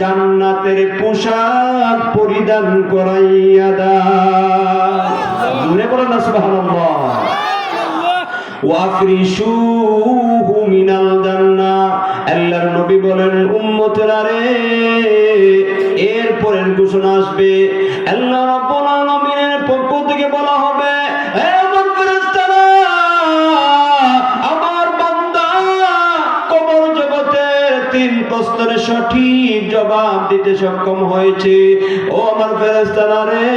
জান্নাতের পোশাক পরিধান করাইয়া দাও। জোরে বলেন না সুবহানাল্লাহ। ওয়াফরিশুহু মিনাল জান্নাহ। আল্লাহর নবী বলেন উম্মতেরা রে, এরপরের ঘোষণা আসবে আল্লাহ রাব্বুল আলামিনের পক্ষ থেকে বলা হবে, হে আমার ফেরেশতারা, আমার বান্দা কবর জগতের 3 প্রশ্নের সঠিক জবাব দিতে সক্ষম হয়েছে। ও আমার ফেরেশতারা রে,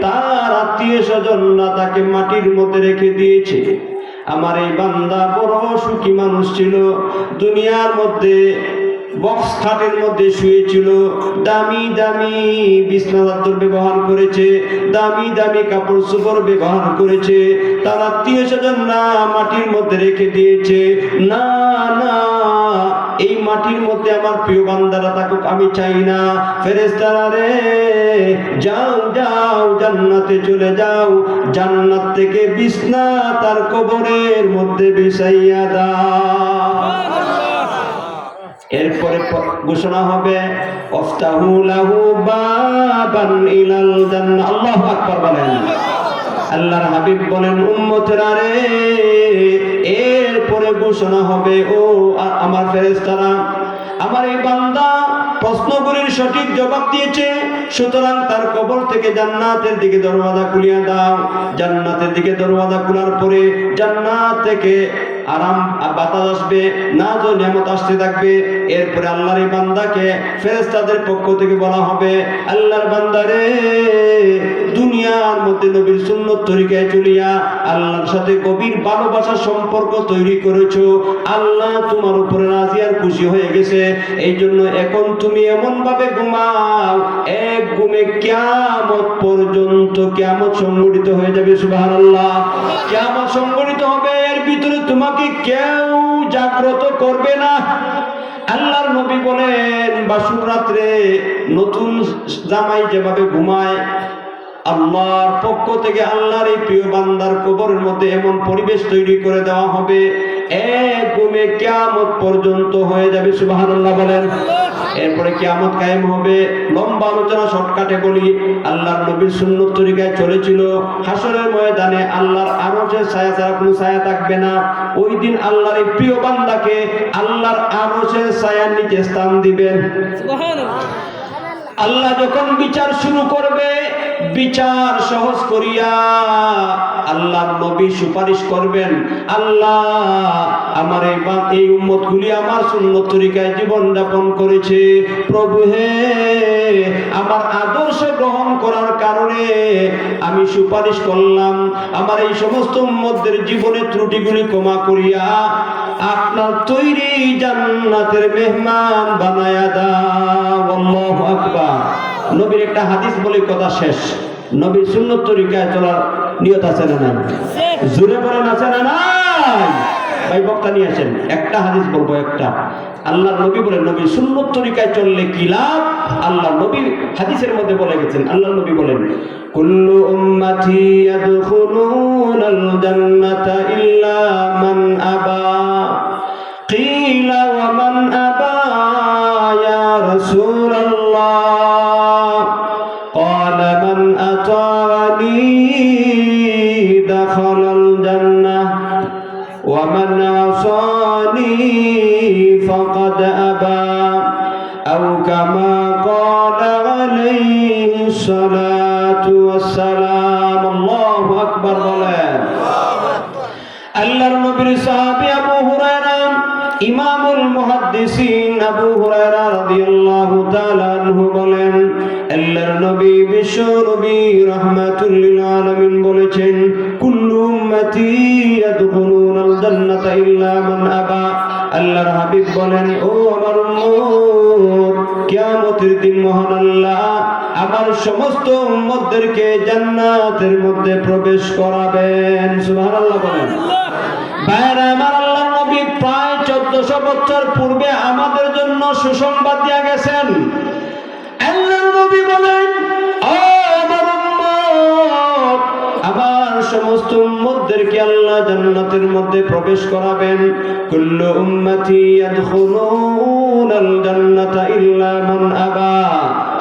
তার আত্মীয় স্বজনরা তাকে মাটির মধ্যে রেখে দিয়েছে। আমার এই বান্দা বড় সুখী মানুষ ছিল, দুনিয়ার মধ্যে বক্স খাটের মধ্যে শুয়েছিল, দামি দামি বিছানা চাদর ব্যবহার করেছে, দামি দামি কাপড় চোপড় ব্যবহার করেছে, তার আত্মীয় স্বজনরা মাটির মধ্যে রেখে দিয়েছে। না না, এই মাটির মধ্যে আমার প্রিয় বান্দারা থাকুক আমি চাই না। ফেরেশতারা রে, যাও যাও জান্নাতে চলে যাও, জান্নাত থেকে বিছনা তার কবরের মধ্যে বিছাইয়া দাও। এরপরে ঘোষণা হবে, আফতাহু লাহু বাবান ইলাল জান্নাহ। আল্লাহু আকবার বলেন। আল্লাহর হাবিব বলেন উম্মতেরা রে, এরপরে ঘোষণা হবে, ও আমার ফেরেশতারা, আমার এই বান্দা প্রশ্নগুলির সঠিক জবাব দিয়েছে, সুতরাং তার কবর থেকে জান্নাতের দিকে দরওয়াজা খুলিয়ে দাও। জান্নাতের দিকে দরওয়াজা খোলার পরে জান্নাত থেকে আরাম বাতাস আসবে, নাজ ও নিয়ামত আসতে থাকবে। এরপরে আল্লাহর এই বান্দাকে ফেরেশতাদের পক্ষ থেকে বলা হবে, আল্লাহর বান্দারে, দুনিয়ার মধ্যে নবীর সুন্নত তরিকায় চলিয়া আল্লাহর সাথে গভীর ভালোবাসার সম্পর্ক তৈরি করেছো, আল্লাহ তোমার উপরে রাজি আর খুশি হয়ে গেছে। এই জন্য এখন তুমি এমন ভাবে ঘুমাও, এক ঘুমে কিয়ামত পর্যন্ত কিয়ামত সংঘটিত হয়ে যাবে। সুবহানাল্লাহ। কিয়ামত সংঘটিত হবে, এর ভিতরে তোমাকে কেউ জাগ্রত করবে না। আল্লাহর নবী বলেন, বাসুর রাত্রে নতুন জামাই যেভাবে ঘুমায়, আল্লাহর পক্ষ থেকে আল্লাহর এই প্রিয় বান্দার কবরের মধ্যে এমন পরিবেশ তৈরি করে দেওয়া হবে, এক ঘুমে কিয়ামত পর্যন্ত হয়ে যাবে। সুবহানাল্লাহ বলেন। এরপরে কিয়ামত কায়েম হবে। লম্বা আলোচনা শর্টকাটে বলি, আল্লাহর নবীর সুন্নত তরিকায় চলেছিল, হাসরের ময়দানে আল্লাহর আরশের ছায়া ছাড়া কোনো ছায়া থাকবে না। ওই দিন আল্লাহর এই প্রিয় বান্দাকে আল্লাহর আরশের ছায়ার নিচে স্থান দিবেন। সুবহানাল্লাহ। আল্লাহ যখন বিচার শুরু করবে, বিচার সহজ করিয়া আল্লাহর নবী সুপারিশ করবেন, আল্লাহ আমার এই উম্মতগুলি আমার সুন্নত তরিকায় জীবন যাপন করেছে, প্রভু হে, আমার আদর্শ গ্রহণ করার কারণে আমি সুপারিশ করলাম, আমার এই সমস্ত উম্মতদের জীবনের ত্রুটিগুলি ক্ষমা করিয়া আপনার তৈরি জান্নাতের মেহমান বানায়া দাও। আল্লাহু আকবার। নবীর একটা হাদিস বলে কথা শেষ। নবীর সুন্নত তরিকায় চলার নিয়ত আছে না নাই? জোরে বলেন আছে না নাই? ভাই বক্তা নিয়ে আসেন, একটা হাদিস বলবো একটা। আল্লাহর নবী বলেন, নবীর সুন্নত তরিকায় চললে কি লাভ? আল্লাহ নবী হাদিসের মধ্যে বলে গেছেন, আল্লাহর নবী বলেন, কুল্লু উম্মতি ইয়াদখুলুনাল জান্নাতা ইল্লা মান আবা। قيل ومن أبى يا رسول الله؟ قال من أطاعني دخل الجنة ومن عصاني فقد أبى أو كما قال عليه الصلاة والسلام। الله أكبر বলেন। আল্লাহর নবীর সাহাবী আবু হুরায়রা, ইমামুল মুহাদ্দিসিন আবু হুরায়রা রাদিয়াল্লাহু তাআলা আনহু বলেন, আল্লাহর নবী বিশ্ব নবী রাহমাতুল লিল আলামিন বলেছেন, কুল্লু উম্মতি ইয়াদখুলুনাল জান্নাতা ইল্লা মান আবা। আল্লাহর হাবিব বলেন, ও আমার উম্মত, কিয়ামতের দিন মহান আল্লাহ আমার সমস্ত উম্মতদেরকে জান্নাতের মধ্যে প্রবেশ করাবেন। সুবহানাল্লাহ বলেন। ভাইরা আমার, আল্লাহর নবী প্রায় 1400 বছর পূর্বে আমাদের জন্য সুসংবাদ দিয়ে গেছেন। আল্লাহর নবী বলেন, ও আমার উম্মত, আমার সমস্ত উম্মতদেরকে আল্লাহ জান্নাতের মধ্যে প্রবেশ করাবেন। কুল্লু উম্মতি ইয়াদখুলুনাল জান্নাতা ইল্লা মান আবা।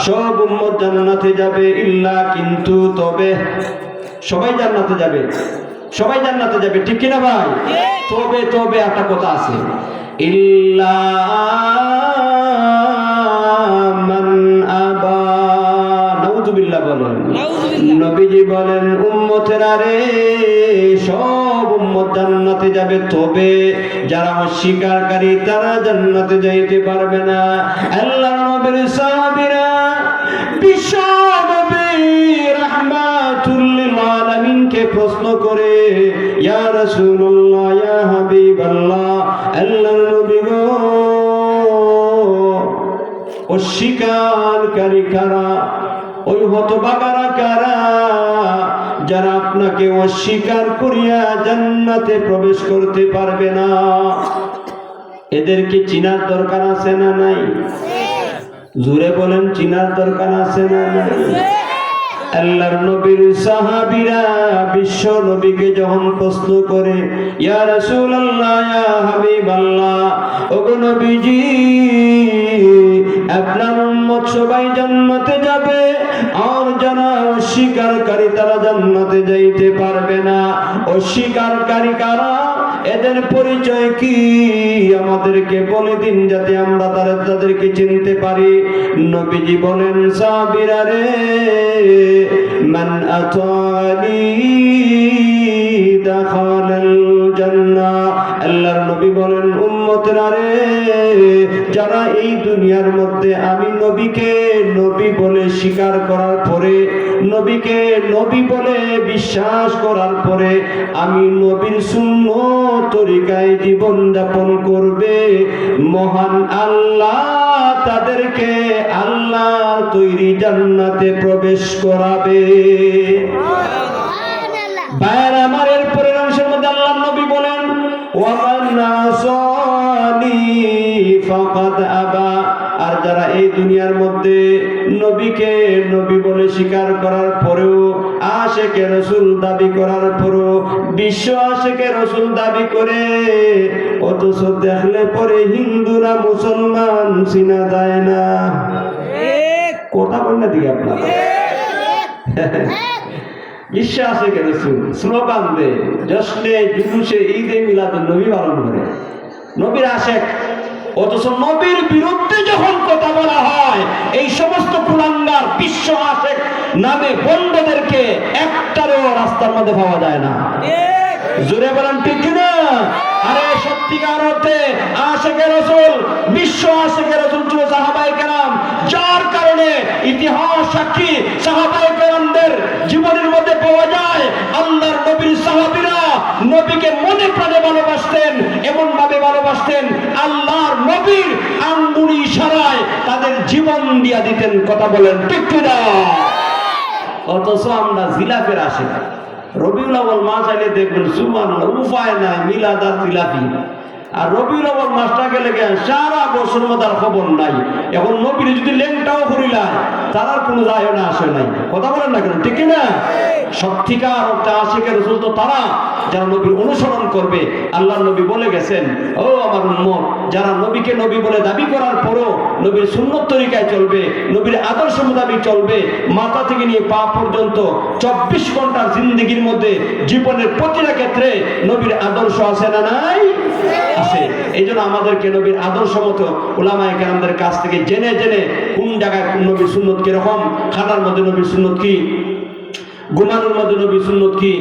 সব উম্মত জান্নাতে যাবে, ইল্লা কিন্তু তবে। সবাই জান্নাতে যাবে, সবাই জান্নাতে যাবে, ঠিক কিনা ভাই? তবে তবে একটা কথা আছে, ইল্লা মান আবা। নাউযুবিল্লাহ বলেন। নবীজি বলেন, উম্মতেরা রে, সব উম্মত জান্নাতে যাবে, তবে যারা অস্বীকারী তারা জান্নাতে যাইতে পারবে না। আল্লাহর নবীর সাহাবীরা বিশ্ব নবী রাহমাতুল লিল আলামিনকে প্রশ্ন করে, ইয়া রাসূলুল্লাহ, ইয়া হাবিবাল্লাহ, আল্লাহর নবী গো, অস্বীকারী কারা? ওই হতভাগারা কারা যারা আপনাকে অস্বীকার করিয়া জান্নাতে প্রবেশ করতে পারবে না? এদেরকে চিনার দরকার আছে না নাই? জোরে বলেন, চিনার দরকার আছে না নাই? আল্লাহর নবীর সাহাবীরা বিশ্ব নবীকে যখন প্রশ্ন করে, ইয়া রাসূলুল্লাহ, ইয়া হাবিবাল্লাহ, ওগো নবীজি, আপনার উম্মত সবাই জান্নাতে যাবে, আর যারা অস্বীকারী তারা জান্নাতে যাইতে পারবে না। অস্বীকারী কারা? এদের পরিচয় কি? আমাদেরকে বলে দিন যাতে আমরা তাদেরকে চিনতে পারি। নবীজি বলেন, সাহাবীরা রে, মান আতানি দাখালাল জান্নাহ। আল্লাহর নবী বলেন, উম্মতরা রে, যারা এই দুনিয়ার মধ্যে আমি নবীকে নবী বলে স্বীকার করার পরে, নবীকে নবী বলে বিশ্বাস করার পরে আমি নবীর সুন্নত তরিকায় জীবন যাপন করবে, মহান আল্লাহ তাদেরকে আল্লাহ তৈরি জান্নাতে প্রবেশ করাবে। ভাইরা আমার, এর পরের অংশের মধ্যে আল্লাহর নবী বলেন, ওয়ামান নাসানি ফাকাদ আবা। আর যারা এই দুনিয়ার মধ্যে নবীকে নবী বলে স্বীকার করার পরেও, আশেকে রাসূল দাবি করার পরেও, বিশ্ব আশেকে রাসূল দাবি করে, অথচ দেখলে পরে হিন্দু না মুসলমান চিনা যায় না। কথা বল না দিকে আপনারা বিশ্বাস আশেকে রাসূল স্লোগান দে, জশ্নে জুলুসে ঈদে মিলাদুন নবী পালন করে, নবীর আশেক। অথচ নবীর বিরুদ্ধে যখন কথা বলা হয়, এই সমস্ত কুলাঙ্গার বিশ্ব আশেক নামে বন্ধদেরকে একটারও রাস্তার মধ্যে পাওয়া যায় না। জোরে বলেন ঠিক কিনা? আরে সত্যিকার অর্থে আশেকে রাসূল, বিশ্ব আশেকে রাসূল ছিল সাহাবায়ে কেরাম, যার কারণে ইতিহাস সাক্ষী সাহাবায়ে কেরামদের জীবনের মধ্যে পাওয়া যায় আল্লাহর নবীর সাহাবীরা নবীকে মনে প্রাণে ভালোবাসতেন, এমন ভাবে ভালোবাসতেন আল্লাহর নবীর আঙ্গুলি ইশারায় তাদের জীবন দিয়া দিতেন। কথা বলেন ঠিক কিনা? অথচ আমরা জিলাফের আশিক। রবিউল আউয়াল মাস আইলে দেখবেন সুবহানাল্লাহ, উপায় নাই, মিলাদ আর জিলাপি। আর রবিউল আউয়াল মাসটা গেলে সারা বছর মধ্যে খবর নাই। এখন নবীর যদি লেনটাও করিলাম তার আর কোনো যায় না আসে নাই। কথা বলেন না কেন? ঠিক না? সত্যিকার অর্থে আশিকের রাসূল তো তারা যারা নবীর অনুসরণ করবে। আল্লাহর নবী বলে গেছেন, ও আমার উম্মত, যারা নবীকে নবী বলে দাবি করার পরও নবীর সুন্নত তরিকায় চলবে, নবীর আদর্শ মোতাবেক চলবে, মাথা থেকে নিয়ে পা পর্যন্ত 24 ঘন্টার জিন্দেগির মধ্যে জীবনের প্রতিটা ক্ষেত্রে নবীর আদর্শ আছে না নাই? আছে। এই জন্য আমাদেরকে নবীর আদর্শ মতো উলামায়ে কেরামদের কাছ থেকে জেনে জেনে কোন জায়গায় কোন নবীর সুন্নত কিরকম, খানার মধ্যে নবীর সুন্নত কি, ঘুমানোর মধ্যে নবীর সুন্নত কি,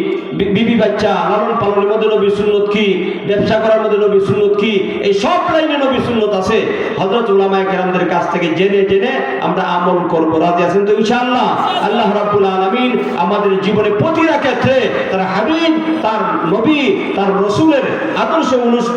বিবি বাচ্চা লালন পালনের মধ্যে নবীর সুন্নত কি, ব্যবসা করার মধ্যে নবীর সুন্নত কি, এই সব লাইনে নবীর সুন্নত আছে। হযরত উলামায়ে কেরামদের কাছ থেকে জেনে জেনে আমরা আমল করব। রাজি আছেন তো ইনশাআল্লাহ? আল্লাহ রাব্বুল আলামিন আমাদের জীবনে প্রতিটা ক্ষেত্রে তার হাবিব, তার নবী, তার রাসূলের আদর্শ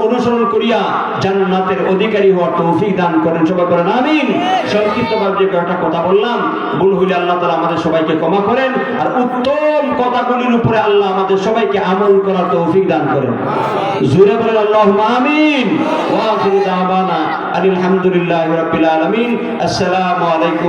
অনুসরণ করিয়া জান্নাতের অধিকারী হওয়ার তৌফিক দান করেন। সবাই বলেন আমিন। সংক্ষিপ্তভাবে যে কয়েকটা কথা বললাম, ভুল হইলে আল্লাহ তাআলা আমাদের সবাইকে ক্ষমা করেন, আর উত্তম কথাগুলির উপরে আল্লাহ আমাদের সবাইকে আমল করার তৌফিক দান করেন। জোরে বলেন আল্লাহুম্মা আমিন। ওয়া আখিরু দাওয়ানা আলহামদুলিল্লাহি রাব্বিল আলামিন। আসসালামু আলাইকুম।